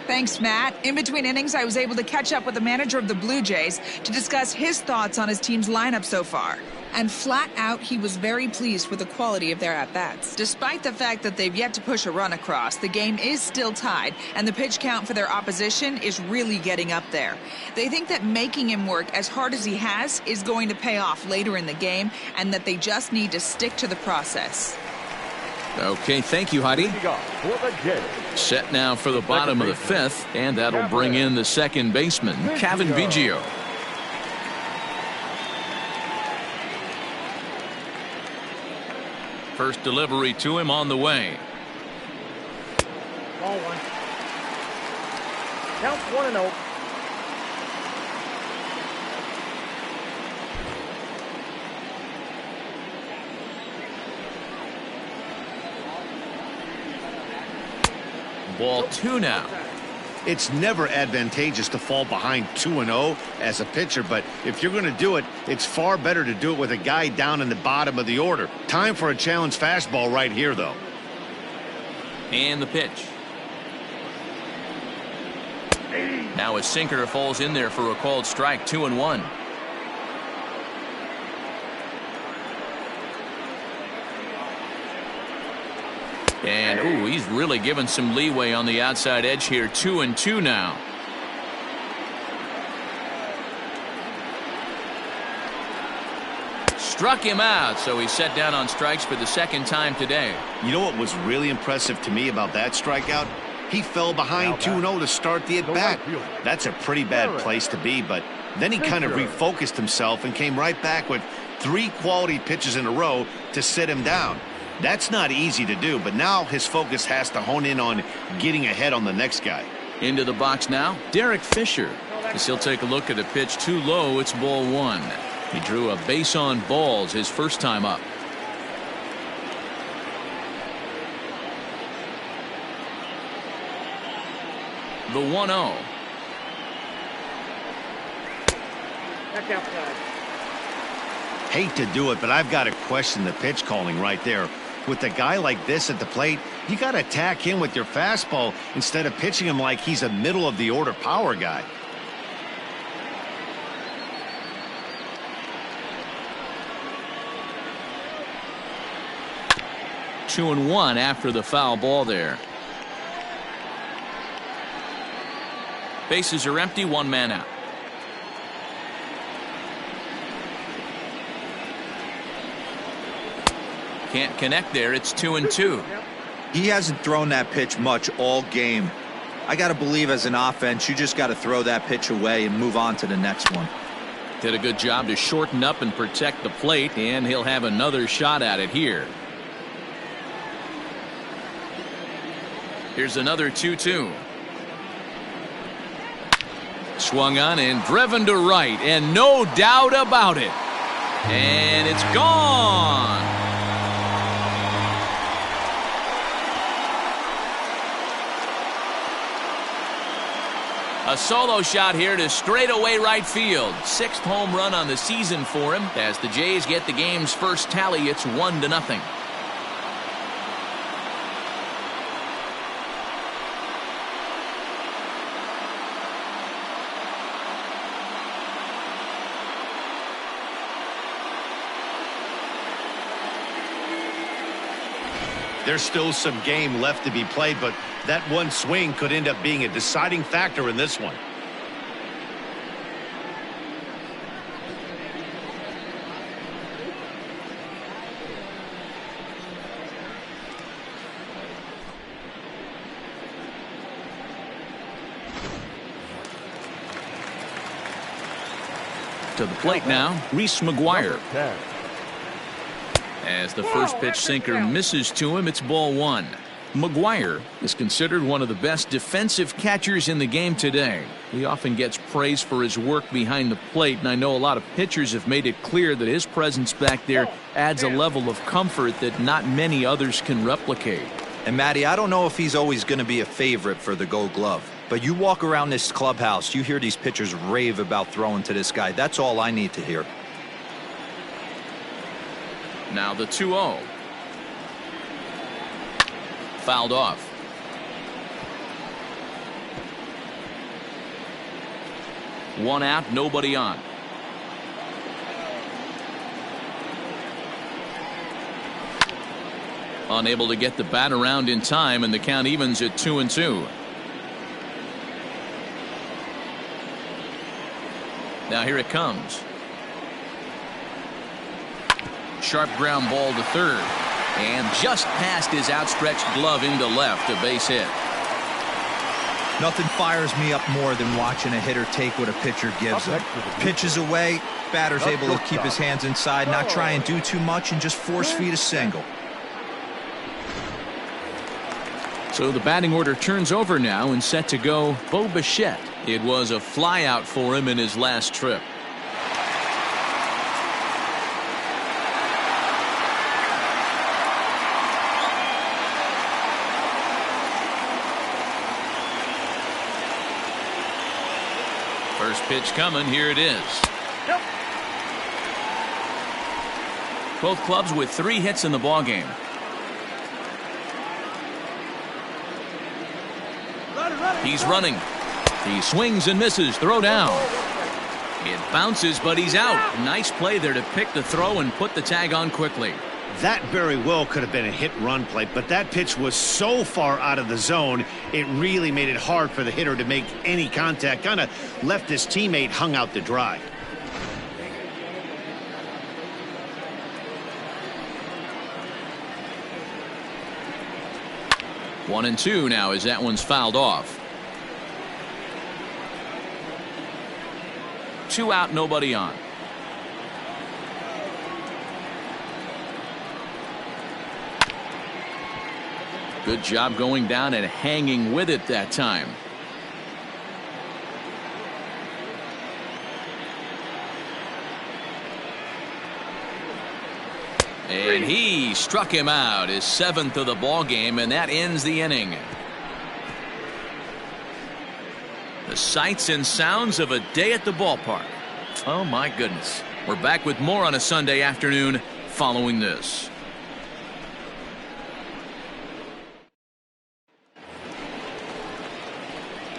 Thanks, Matt. In between innings, I was able to catch up with the manager of the Blue Jays to discuss his thoughts on his team's lineup so far. And flat out, he was very pleased with the quality of their at-bats. Despite the fact that they've yet to push a run across, the game is still tied, and the pitch count for their opposition is really getting up there. They think that making him work as hard as he has is going to pay off later in the game, and that they just need to stick to the process. Okay, thank you, Heidi. Set now for the bottom of the 5th, and that'll bring in the second baseman, Cavan Biggio. First delivery to him on the way. Ball 1. Count 1-0. Ball 2 now. It's never advantageous to fall behind 2-0 as a pitcher, but if you're going to do it, it's far better to do it with a guy down in the bottom of the order. Time for a challenge fastball right here, though. And the pitch. Now a sinker falls in there for a called strike. 2-1. And, ooh, he's really given some leeway on the outside edge here. 2-2 now. Struck him out, so he's set down on strikes for the second time today. You know what was really impressive to me about that strikeout? He fell behind 2-0 to start the at-bat. That's a pretty bad place to be, but then he kind of refocused himself and came right back with 3 quality pitches in a row to sit him down. That's not easy to do, but now his focus has to hone in on getting ahead on the next guy. Into the box now, Derek Fisher. As he'll take a look at a pitch too low, it's ball 1. He drew a base on balls his first time up. The 1-0. Back outside. Hate to do it, but I've got to question the pitch calling right there. With a guy like this at the plate, you got to attack him with your fastball instead of pitching him like he's a middle of the order power guy. Two and one after the foul ball there. Bases are empty, 1 man out. Can't connect there. It's 2-2. He hasn't thrown that pitch much all game. I got to believe as an offense, you just got to throw that pitch away and move on to the next one. Did a good job to shorten up and protect the plate, and he'll have another shot at it here. Here's another 2-2. Swung on and driven to right, and no doubt about it. And it's gone. A solo shot here to straightaway right field. 6th home run on the season for him. As the Jays get the game's first tally, it's 1-0. There's still some game left to be played, but that one swing could end up being a deciding factor in this one. To the plate now, Reese McGuire. 10. As the first pitch sinker misses to him, it's ball one. McGuire is considered one of the best defensive catchers in the game today. He often gets praise for his work behind the plate, and I know a lot of pitchers have made it clear that his presence back there adds a level of comfort that not many others can replicate. And Matty, I don't know if he's always going to be a favorite for the Gold Glove, but you walk around this clubhouse, you hear these pitchers rave about throwing to this guy. That's all I need to hear. Now the 2-0. Fouled off. One out, nobody on. Unable to get the bat around in time, and the count evens at 2-2. Now here it comes. Sharp ground ball to third. And just past his outstretched glove into left, a base hit. Nothing fires me up more than watching a hitter take what a pitcher gives him. Pitches away, batter's able to keep his hands inside, not try and do too much, and just force feed a single. So the batting order turns over now and set to go Bo Bichette. It was a flyout for him in his last trip. First pitch coming. Here it is. Yep. Both clubs with 3 hits in the ballgame. He's running. He swings and misses. Throw down. It bounces, but he's out. Nice play there to pick the throw and put the tag on quickly. That very well could have been a hit-run play, but that pitch was so far out of the zone, it really made it hard for the hitter to make any contact. Kind of left his teammate hung out to dry. One and two now as that one's fouled off. 2 out, nobody on. Good job going down and hanging with it that time. And he struck him out, his 7th of the ball game, and that ends the inning. The sights and sounds of a day at the ballpark. Oh my goodness. We're back with more on a Sunday afternoon following this.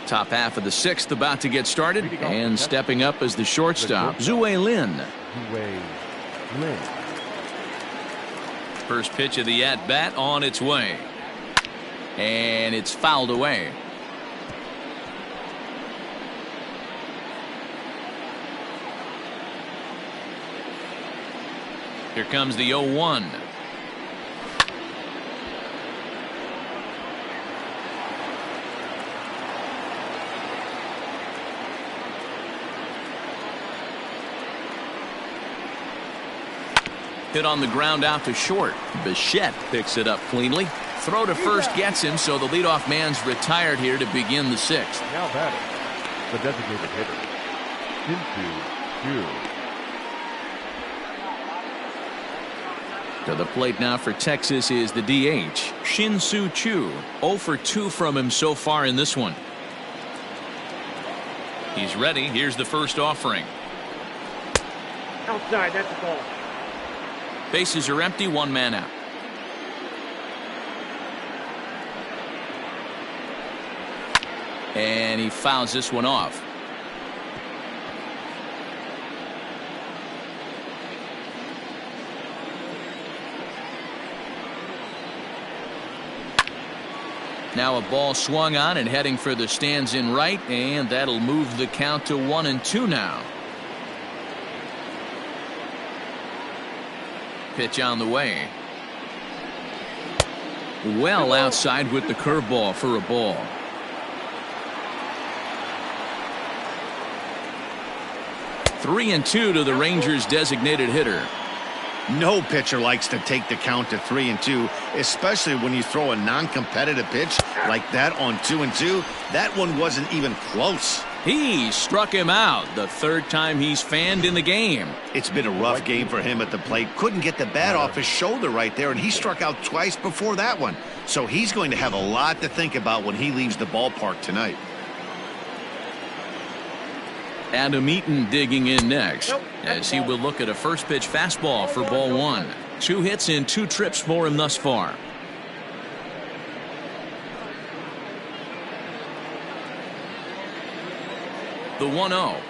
Top half of the 6th about to get started, and stepping up as the shortstop, Zue Lin. First pitch of the at-bat on its way. And it's fouled away. Here comes the 0-1. Hit on the ground out to short. Bichette picks it up cleanly. Throw to first gets him, so the leadoff man's retired here to begin the 6th. Now batting, the designated hitter, Shin-Soo Choo. To the plate now for Texas is the DH, Shin-Soo Choo. 0 for 2 from him so far in this one. He's ready. Here's the first offering. Outside, that's a ball. Bases are empty, 1 man out. And he fouls this one off. Now a ball swung on and heading for the stands in right, and that'll move the count to 1-2 now. Pitch on the way. Well outside with the curveball for a ball. 3-2 to the Rangers designated hitter. No pitcher likes to take the count to 3-2, especially when you throw a non-competitive pitch like that on 2-2. That one wasn't even close. He struck him out the third time he's fanned in the game. It's been a rough game for him at the plate. Couldn't get the bat off his shoulder right there, and he struck out twice before that one. So he's going to have a lot to think about when he leaves the ballpark tonight. Adam Eaton digging in next as he will look at a first pitch fastball for ball one. 2 hits in 2 trips for him thus far. The 1-0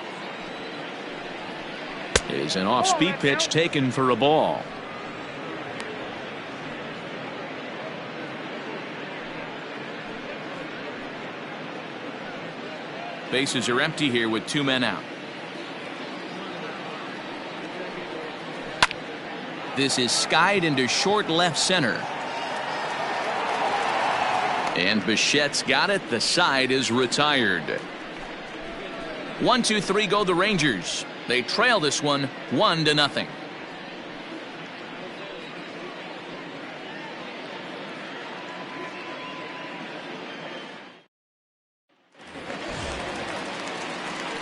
is an off-speed pitch taken for a ball. Bases are empty here with 2 men out. This is skied into short left center. And Bichette's got it. The side is retired. 1-2-3 go the Rangers. They trail this one 1-0.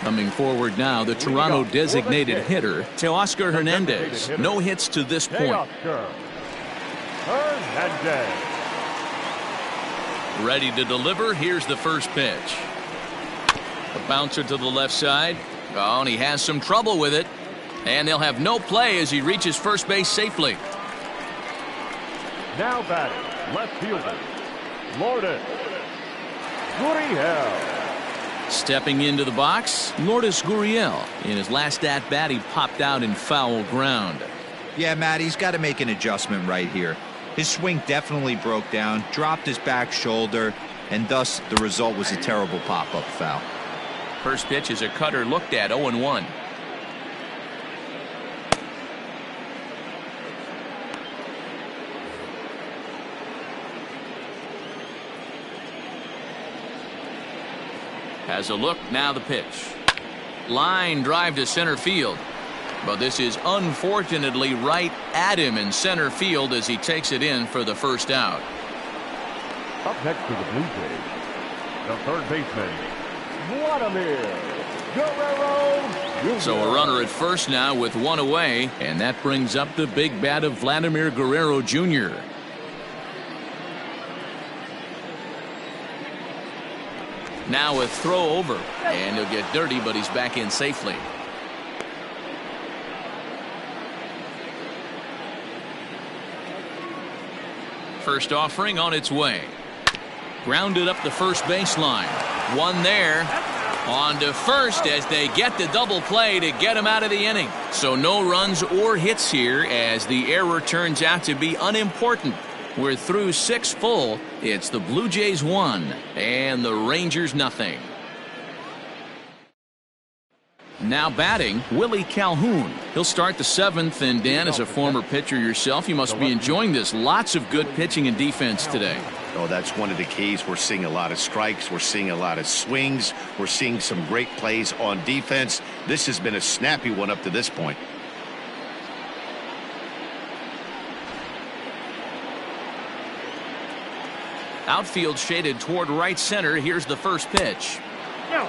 Coming forward now, the Toronto designated hitter, Teoscar Hernandez. No hits to this point. Ready to deliver. Here's the first pitch. A bouncer to the left side. Oh, and he has some trouble with it. And they'll have no play as he reaches first base safely. Now batting, left fielder, Lourdes Gurriel. Stepping into the box, Lourdes Gurriel. In his last at-bat, he popped out in foul ground. Yeah, Matt, he's got to make an adjustment right here. His swing definitely broke down, dropped his back shoulder, and thus the result was a terrible pop-up foul. First pitch is a cutter looked at, 0-1. Has a look, now the pitch. Line drive to center field. But this is unfortunately right at him in center field as he takes it in for the first out. Up next to the Blue Jays, the third baseman, Vladimir Guerrero Jr. So a runner at first now with 1 away, and that brings up the big bat of Vladimir Guerrero Jr. Now a throw over, and he'll get dirty, but he's back in safely. First offering on its way. Grounded up the first baseline. One there. On to first as they get the double play to get him out of the inning. So no runs or hits here as the error turns out to be unimportant. We're through 6 full. It's the Blue Jays 1 and the Rangers nothing. Now batting, Willie Calhoun. He'll start the 7th, and Dan, as a former pitcher yourself, you must be enjoying this. Lots of good pitching and defense today. Oh, that's one of the keys. We're seeing a lot of strikes. We're seeing a lot of swings. We're seeing some great plays on defense. This has been a snappy one up to this point. Outfield shaded toward right center. Here's the first pitch. No.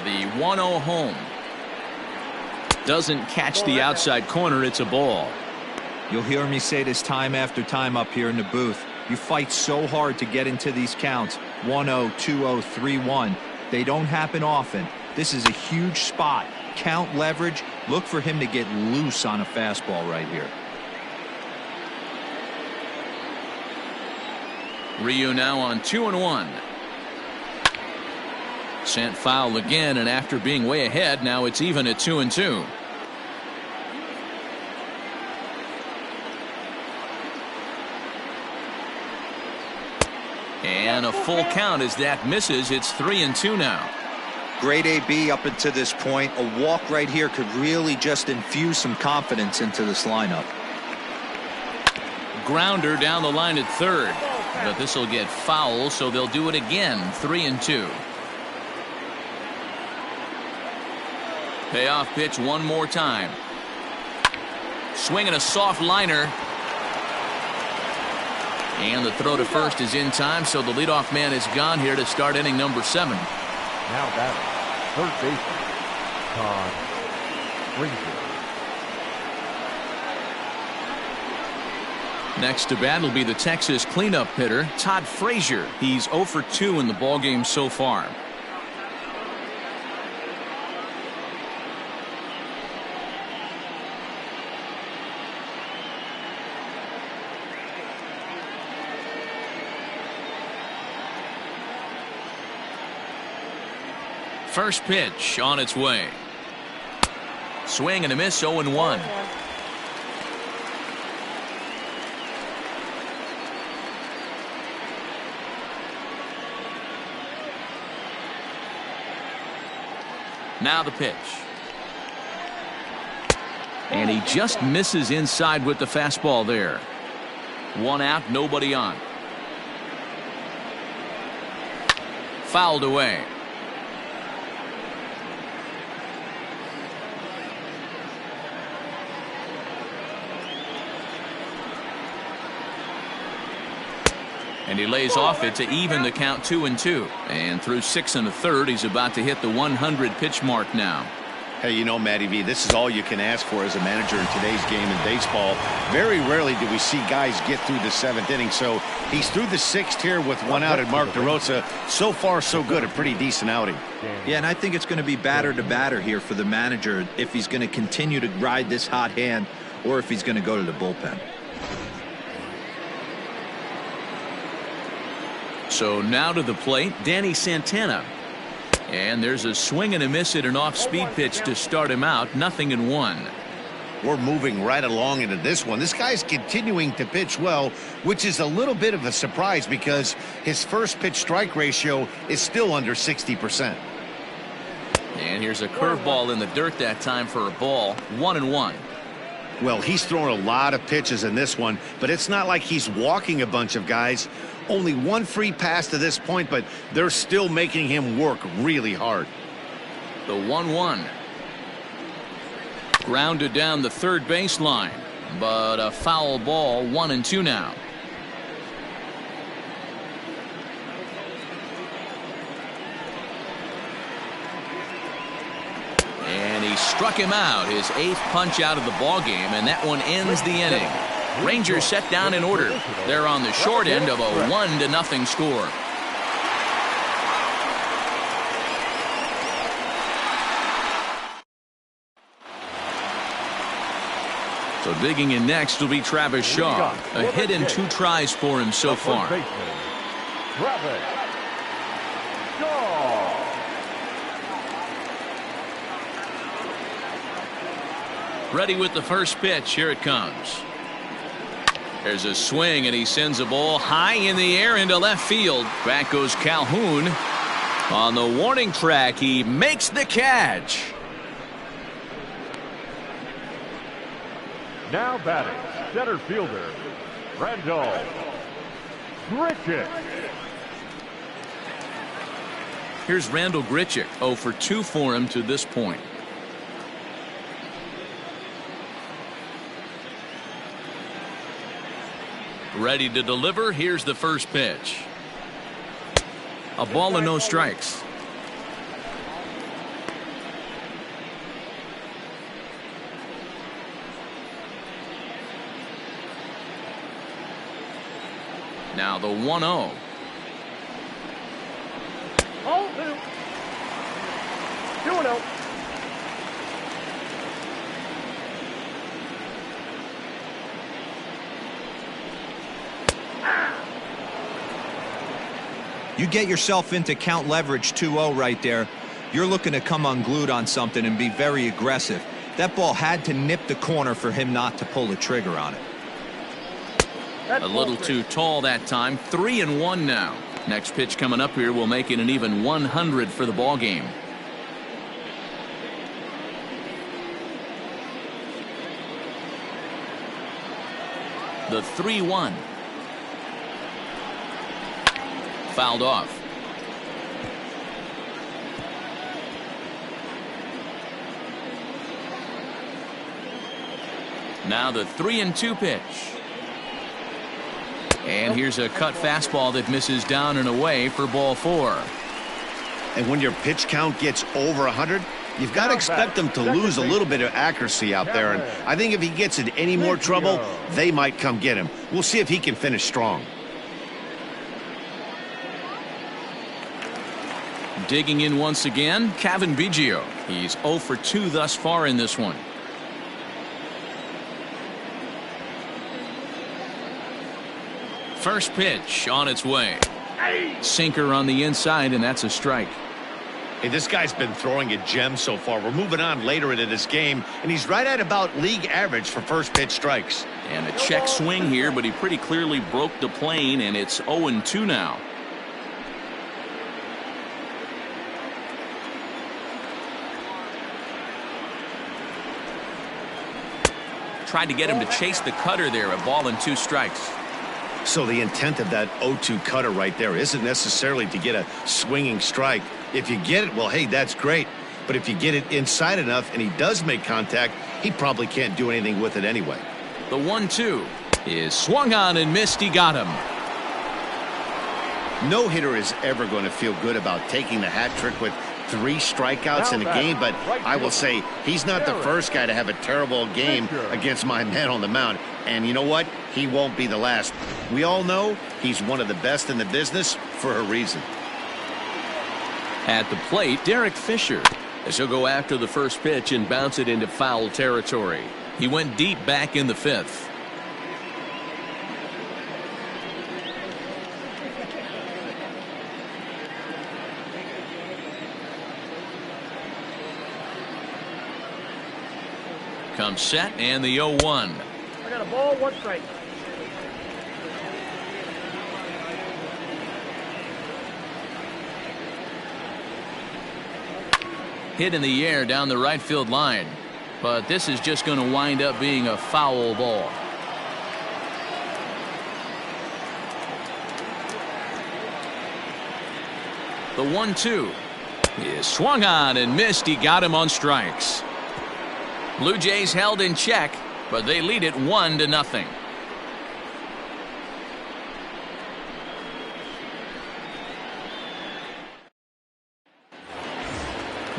The 1-0 home. Doesn't catch the outside corner. It's a ball. You'll hear me say this time after time up here in the booth. You fight so hard to get into these counts. 1-0, 2-0, 3-1. They don't happen often. This is a huge spot. Count leverage. Look for him to get loose on a fastball right here. Ryu now on 2-1. Sent foul again, and after being way ahead, now it's even at 2-2. And a full count as that misses. It's 3-2 now. Great AB up until this point. A walk right here could really just infuse some confidence into this lineup. Grounder down the line at third. but this will get foul, so they'll do it again. 3-2. Payoff pitch one more time. Swinging a soft liner. And the throw to first is in time, so the leadoff man is gone here to start inning number 7. Now batting, third baseman, Todd Frazier. Next to bat will be the Texas cleanup hitter, Todd Frazier. He's 0 for 2 in the ballgame so far. First pitch on its way. Swing and a miss, 0-1. Now the pitch. And he just misses inside with the fastball there. 1 out, nobody on. Fouled away. And he lays off it to even the count 2-2. And through 6 1/3, he's about to hit the 100 pitch mark now. Hey, you know, Matty V, this is all you can ask for as a manager in today's game in baseball. Very rarely do we see guys get through the 7th inning. So he's through the 6th here with 1 out, and Mark DeRosa, so far so good, a pretty decent outing. Yeah, and I think it's going to be batter to batter here for the manager if he's going to continue to ride this hot hand or if he's going to go to the bullpen. So now to the plate, Danny Santana. And there's a swing and a miss at an off-speed pitch to start him out. 0-1. We're moving right along into this one. This guy's continuing to pitch well, which is a little bit of a surprise because his first pitch strike ratio is still under 60%. And here's a curveball in the dirt that time for a ball. 1-1. Well, he's thrown a lot of pitches in this one, but it's not like he's walking a bunch of guys. Only 1 free pass to this point, but they're still making him work really hard. The 1-1. Grounded down the third baseline, but a foul ball. 1-2 now. And he struck him out, his 8th punch out of the ball game, and that one ends the inning. Rangers set down in order. They're on the short end of a 1-0 score. So digging in next will be Travis Shaw. A hit and 2 tries for him so far. Travis Shaw. Ready with the first pitch. Here it comes. There's a swing, and he sends a ball high in the air into left field. Back goes Calhoun. On the warning track, he makes the catch. Now batting, center fielder, Randall Grichuk. Here's Randall Grichuk. 0 for 2 for him to this point. Ready to deliver. Here's the first pitch. A ball and no strikes. Now the 1-0. 2-0. You get yourself into count leverage 2-0 right there. You're looking to come unglued on something and be very aggressive. That ball had to nip the corner for him not to pull the trigger on it. A little too tall that time. 3-1 now. Next pitch coming up here will make it an even 100 for the ball game. The 3-1. Fouled off. Now the 3-2 pitch. And here's a cut fastball that misses down and away for ball 4. And when your pitch count gets over 100, you've got to expect them to lose a little bit of accuracy out there. And I think if he gets in any more trouble, they might come get him. We'll see if he can finish strong. Digging in once again, Cavan Biggio. He's 0 for 2 thus far in this one. First pitch on its way. Sinker on the inside, and that's a strike. Hey, this guy's been throwing a gem so far. We're moving on later into this game, and he's right at about league average for first pitch strikes. And a check swing here, but he pretty clearly broke the plane, and it's 0-2 now. Tried to get him to chase the cutter there, a ball and 2 strikes. So the intent of that 0-2 cutter right there isn't necessarily to get a swinging strike. If you get it, well, hey, that's great. But if you get it inside enough and he does make contact, he probably can't do anything with it anyway. The 1-2 is swung on and missed. He got him. No hitter is ever going to feel good about taking the hat trick with 3 strikeouts in a game, but I will say he's not the first guy to have a terrible game against my man on the mound. And you know what? He won't be the last. We all know he's one of the best in the business for a reason. At the plate, Derek Fisher, as he'll go after the first pitch and bounce it into foul territory. He went deep back in the 5th. Comes set and the 0-1. I got a ball, 1 strike. Hit in the air down the right field line, but this is just going to wind up being a foul ball. The 1-2 is swung on and missed. He got him on strikes. Blue Jays held in check, but they lead it 1-0.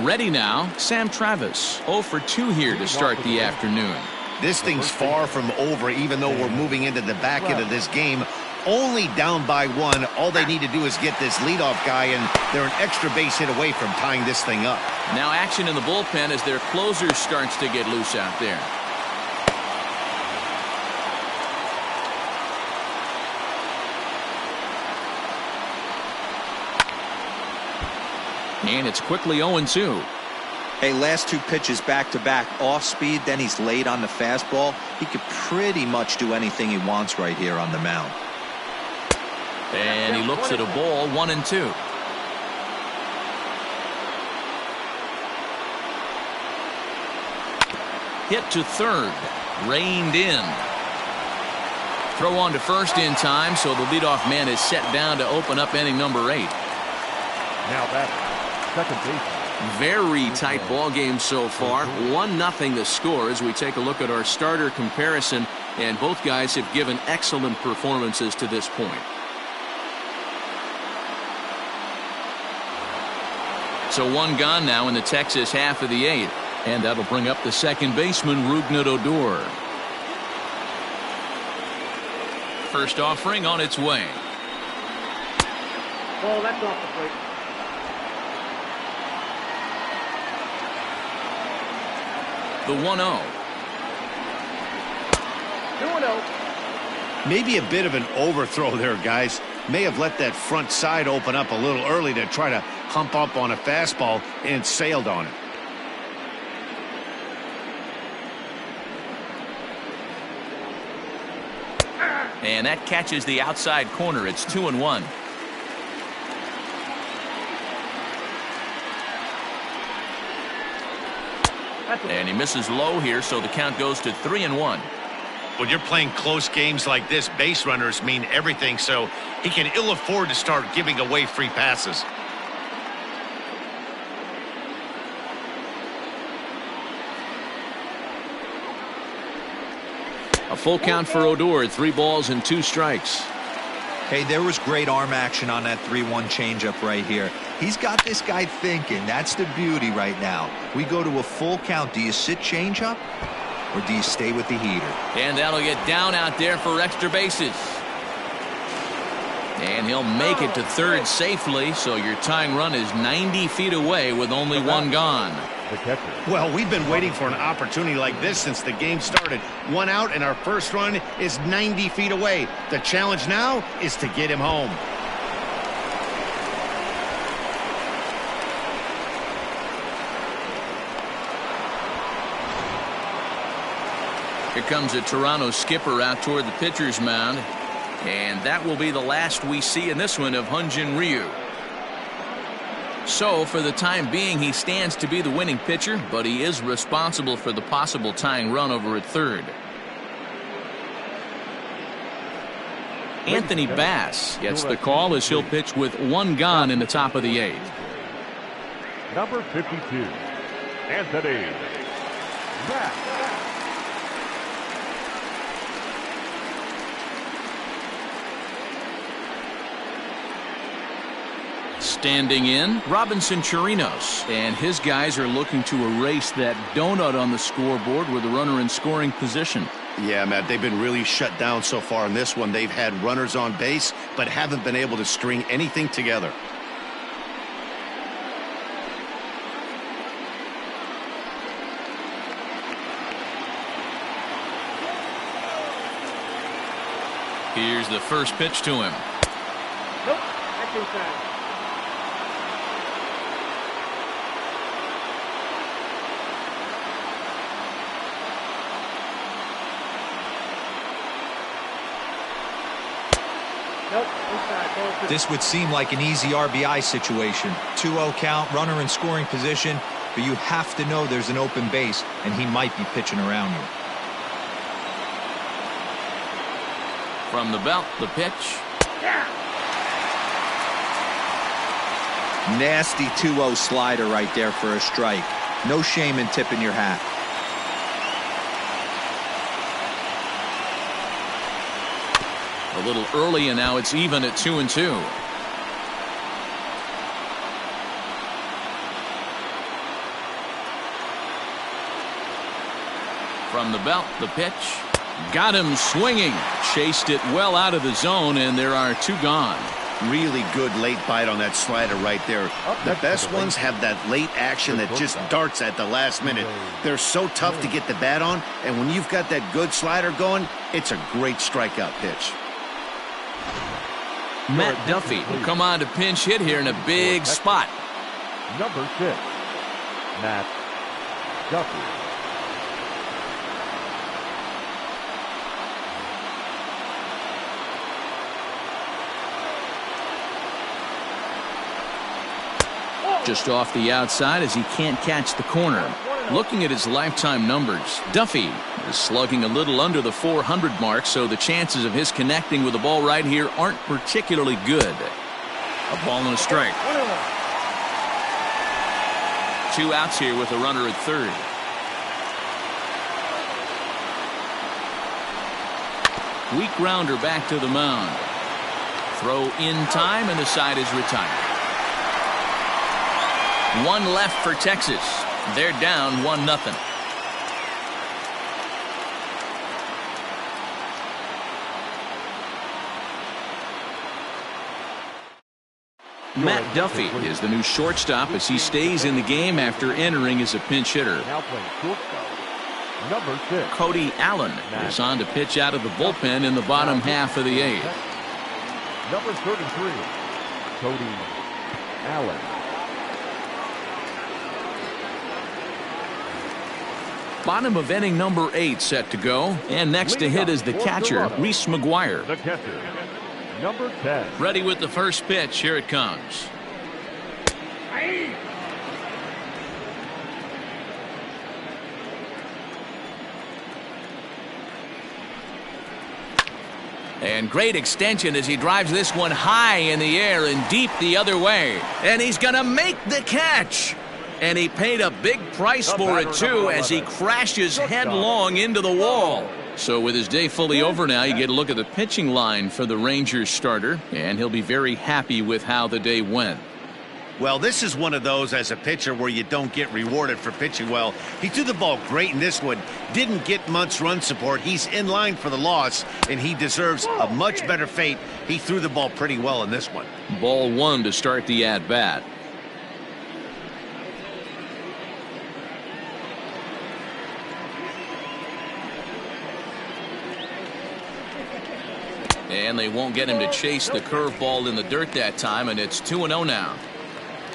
Ready now, Sam Travis, 0 for 2 here to start the afternoon. This thing's far from over, even though we're moving into the back end of this game. Only down by 1. All they need to do is get this leadoff guy, and they're an extra base hit away from tying this thing up. Now action in the bullpen as their closer starts to get loose out there. And it's quickly 0-2. Hey, last 2 pitches back-to-back off speed, then he's late on the fastball. He could pretty much do anything he wants right here on the mound. And he looks at a ball, 1-2. Hit to third, reined in. Throw on to first in time, so the leadoff man is set down to open up inning number 8. Now back, second base. Very tight ball game so far. 1-0 the score as we take a look at our starter comparison, and both guys have given excellent performances to this point. So 1 gone now in the Texas half of the 8th, and that'll bring up the second baseman, Rougned Odor. First offering on its way. Ball, that's off the plate. The 1-0. 2-0. Maybe a bit of an overthrow there, guys. May have let that front side open up a little early to try to hump up on a fastball and sailed on it. And that catches the outside corner. It's 2-1. And he misses low here, so the count goes to 3-1. when you're playing close games like this, base runners mean everything, so he can ill afford to start giving away free passes. A full count for Odor, 3 balls and 2 strikes. Hey, there was great arm action on that 3-1 changeup right here. He's got this guy thinking. That's the beauty right now. We go to a full count. Do you sit changeup or do you stay with the heater? And that'll get down out there for extra bases. And he'll make it to third safely, so your tying run is 90 feet away with only 1 gone. The catcher. Well, we've been waiting for an opportunity like this since the game started. 1 out, and our first run is 90 feet away. The challenge now is to get him home. Here comes a Toronto skipper out toward the pitcher's mound. And that will be the last we see in this one of Hyun-Jin Ryu. So, for the time being, he stands to be the winning pitcher, but he is responsible for the possible tying run over at third. Anthony Bass gets the call as he'll pitch with 1 gone in the top of the 8th. Number 52, Anthony Bass. Standing in, Robinson Chirinos, and his guys are looking to erase that donut on the scoreboard with a runner in scoring position. Yeah, Matt, they've been really shut down so far in this one. They've had runners on base, but haven't been able to string anything together. Here's the first pitch to him. Nope, that's inside. Nope, inside. This would seem like an easy RBI situation. 2-0 count, runner in scoring position, but you have to know there's an open base, and he might be pitching around you. From the belt, the pitch. Nasty 2-0 slider right there for a strike. No shame in tipping your hat. A little early, and now it's even at 2-2. From the belt, the pitch. Got him swinging. Chased it well out of the zone, and there are 2 gone. Really good late bite on that slider right there. The best ones have that late action that just darts at the last minute. They're so tough to get the bat on, and when you've got that good slider going, it's a great strikeout pitch. Matt Duffy will come on to pinch hit here in a big spot. Number 6, Matt Duffy. Just off the outside as he can't catch the corner. Looking at his lifetime numbers, Duffy is slugging a little under the 400 mark, so the chances of his connecting with the ball right here aren't particularly good. A ball and a strike. 2 outs here with a runner at third. Weak grounder back to the mound. Throw in time, and the side is retired. 1 left for Texas. They're down 1-0. Matt Duffy is the new shortstop as he stays in the game after entering as a pinch hitter. Now playing shortstop, number 6. Cody Allen is on to pitch out of the bullpen in the bottom half of the 8th. Number 33, Cody Allen. Bottom of inning number 8 set to go, and next to hit is the catcher, Reese McGuire. The catcher, number 10. Ready with the first pitch. Here it comes. And great extension as he drives this one high in the air and deep the other way. And he's going to make the catch. And he paid a big price for it, too, as he crashes headlong into the wall. So with his day fully over now, you get a look at the pitching line for the Rangers starter, and he'll be very happy with how the day went. Well, this is one of those as a pitcher where you don't get rewarded for pitching well. He threw the ball great in this one, didn't get much run support. He's in line for the loss, and he deserves a much better fate. He threw the ball pretty well in this one. Ball one to start the at-bat. And they won't get him to chase the curveball in the dirt that time, and it's 2-0 now.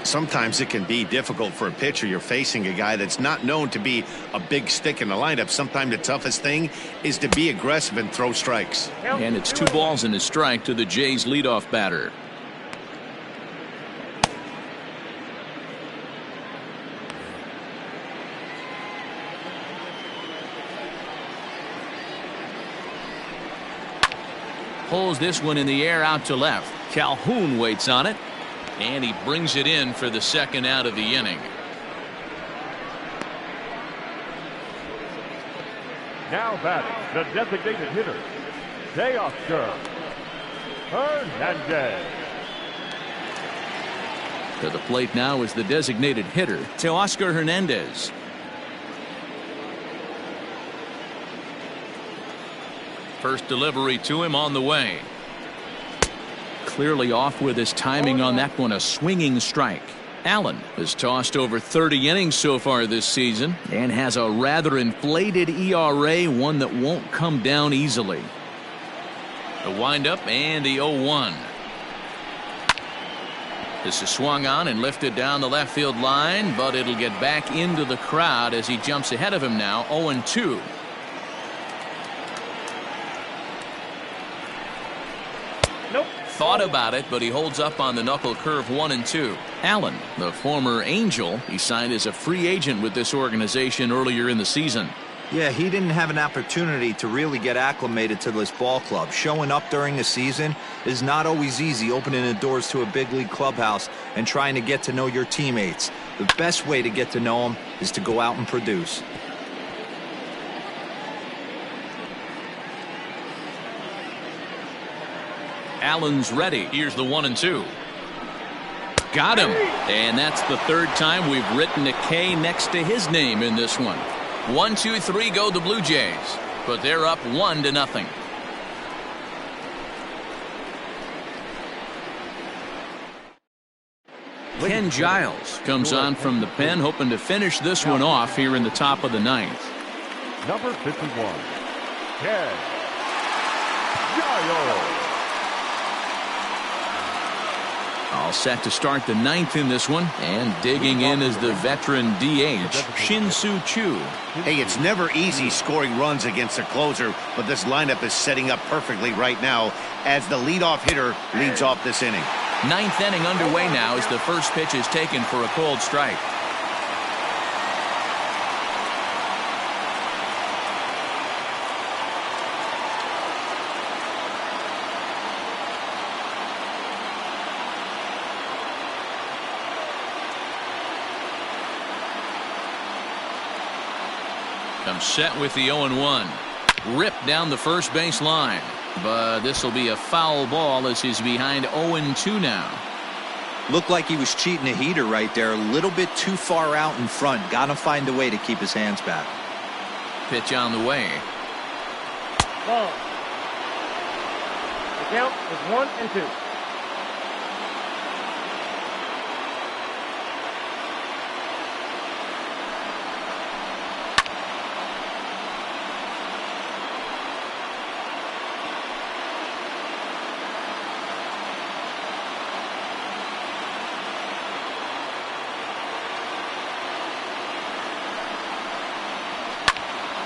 Sometimes it can be difficult for a pitcher. You're facing a guy that's not known to be a big stick in the lineup. Sometimes the toughest thing is to be aggressive and throw strikes. And it's 2 balls and a strike to the Jays leadoff batter. Pulls this one in the air out to left. Calhoun waits on it, and he brings it in for the second out of the inning. Now batting, the designated hitter, Teoscar Hernandez. To the plate now is the designated hitter, Teoscar Hernandez. First delivery to him on the way. Clearly off with his timing on that one, a swinging strike. Allen has tossed over 30 innings so far this season and has a rather inflated ERA, one that won't come down easily. The windup and the 0-1. This is swung on and lifted down the left field line, but it'll get back into the crowd as he jumps ahead of him now, 0-2. Thought about it, but he holds up on the knuckle curve 1-2. Allen, the former Angel, he signed as a free agent with this organization earlier in the season. Yeah, he didn't have an opportunity to really get acclimated to this ball club. Showing up during the season is not always easy, opening the doors to a big league clubhouse and trying to get to know your teammates. The best way to get to know them is to go out and produce. Allen's ready. Here's the 1-2. Got him. And that's the third time we've written a K next to his name in this one. 1, 2, 3 go the Blue Jays, but they're up 1-0. Ken Giles comes on from the pen, hoping to finish this one off here in the top of the ninth. Number 51, Ken Giles. All set to start the ninth in this one, and digging in is the veteran DH, Shin-Soo Choo. Hey, it's never easy scoring runs against a closer, but this lineup is setting up perfectly right now as the leadoff hitter leads off this inning. Ninth inning underway now as the first pitch is taken for a cold strike. Comes set with the 0-1. Ripped down the first base line. But this will be a foul ball as he's behind 0-2 now. Looked like he was cheating a heater right there. A little bit too far out in front. Got to find a way to keep his hands back. Pitch on the way. Ball. The count is 1-2.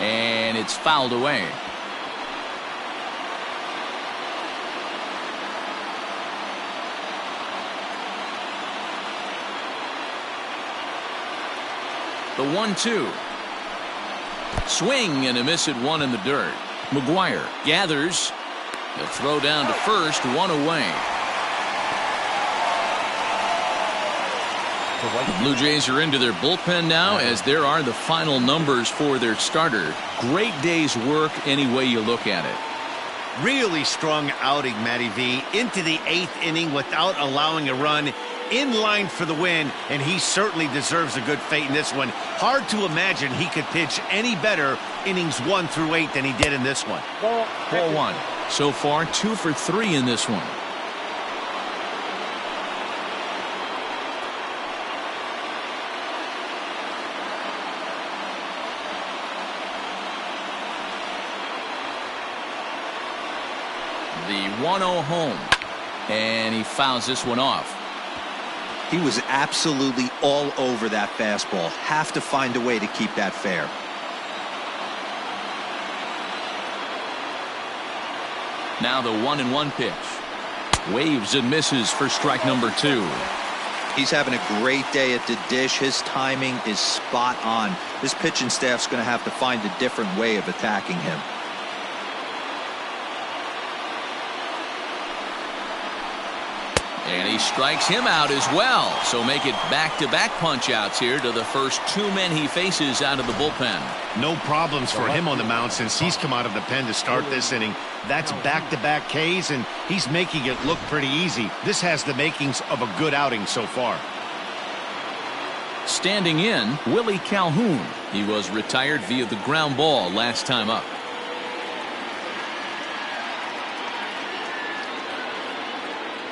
And it's fouled away. The 1-2. Swing and a miss at one in the dirt. McGuire gathers The throw down to first, one away. The Blue Jays are into their bullpen now, as there are the final numbers for their starter. Great day's work any way you look at it. Really strong outing, Matty V. Into the 8th inning without allowing a run. In line for the win, and he certainly deserves a good fate in this one. Hard to imagine he could pitch any better innings 1 through 8 than he did in this one. Ball 4-1. So far, 2 for 3 in this one. The 1-0 home, and he fouls this one off. He was absolutely all over that fastball. Have to find a way to keep that fair. Now the 1-1 pitch. Waves and misses for strike number 2. He's having a great day at the dish. His timing is spot on. This pitching staff's going to have to find a different way of attacking him. And he strikes him out as well. So make it back-to-back punch-outs here to the first 2 men he faces out of the bullpen. No problems for him on the mound since he's come out of the pen to start this inning. That's back-to-back Ks, and he's making it look pretty easy. This has the makings of a good outing so far. Standing in, Willie Calhoun. He was retired via the ground ball last time up.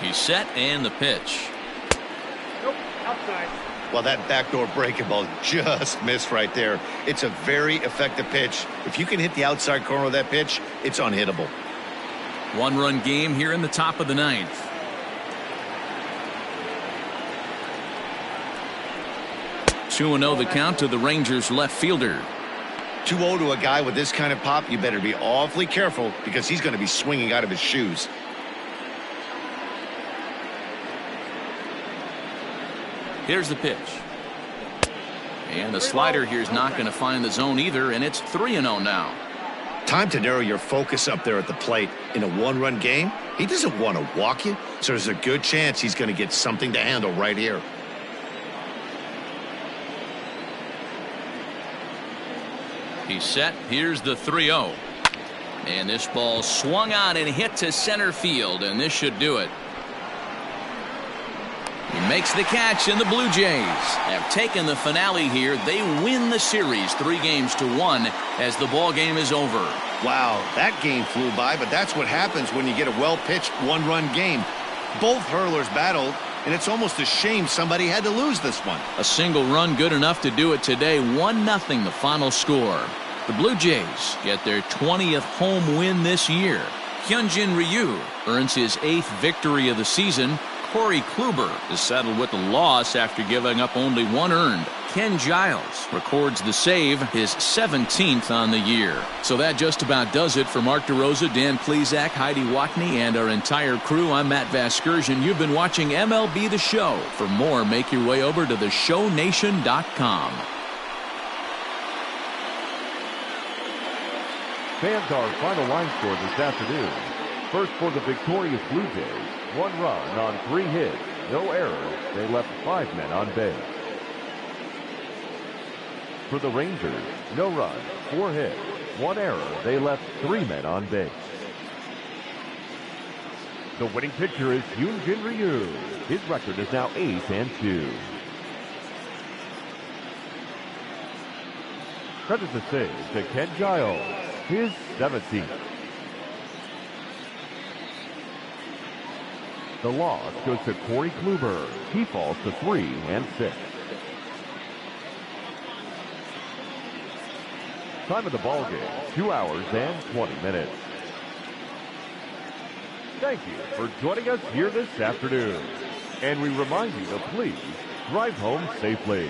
He's set, and the pitch. Nope, outside. Well, that backdoor breaking ball just missed right there. It's a very effective pitch. If you can hit the outside corner of that pitch, it's unhittable. 1-run game here in the top of the 9th. Two 2-0 the count to the Rangers left fielder. 2-0 to a guy with this kind of pop, you better be awfully careful because he's going to be swinging out of his shoes. Here's the pitch. And the slider here is not going to find the zone either, and it's 3-0 now. Time to narrow your focus up there at the plate. In a 1-run game, he doesn't want to walk you, so there's a good chance he's going to get something to handle right here. He's set. Here's the 3-0. And this ball swung on and hit to center field, and this should do it. He makes the catch, and the Blue Jays have taken the finale here. They win the series 3-1 as the ball game is over. Wow, that game flew by, but that's what happens when you get a well-pitched 1-run game. Both hurlers battled, and it's almost a shame somebody had to lose this one. A single run good enough to do it today. 1-0 the final score. The Blue Jays get their 20th home win this year. Hyunjin Ryu earns his 8th victory of the season. Corey Kluber is settled with the loss after giving up only 1 earned. Ken Giles records the save, his 17th on the year. So that just about does it for Mark DeRosa, Dan Plesac, Heidi Watney, and our entire crew. I'm Matt Vasgersian. You've been watching MLB The Show. For more, make your way over to theshownation.com. Fans, our final line score this afternoon. First for the victorious Blue Jays, 1 run on 3 hits, no errors. They left 5 men on base. For the Rangers, no run, 4 hits, 1 error. They left 3 men on base. The winning pitcher is Hyunjin Ryu. His record is now 8-2. Credit the save to Ken Giles, his 17th. The loss goes to Corey Kluber. He falls to 3-6. Time of the ball game, 2 hours and 20 minutes. Thank you for joining us here this afternoon. And we remind you to please drive home safely.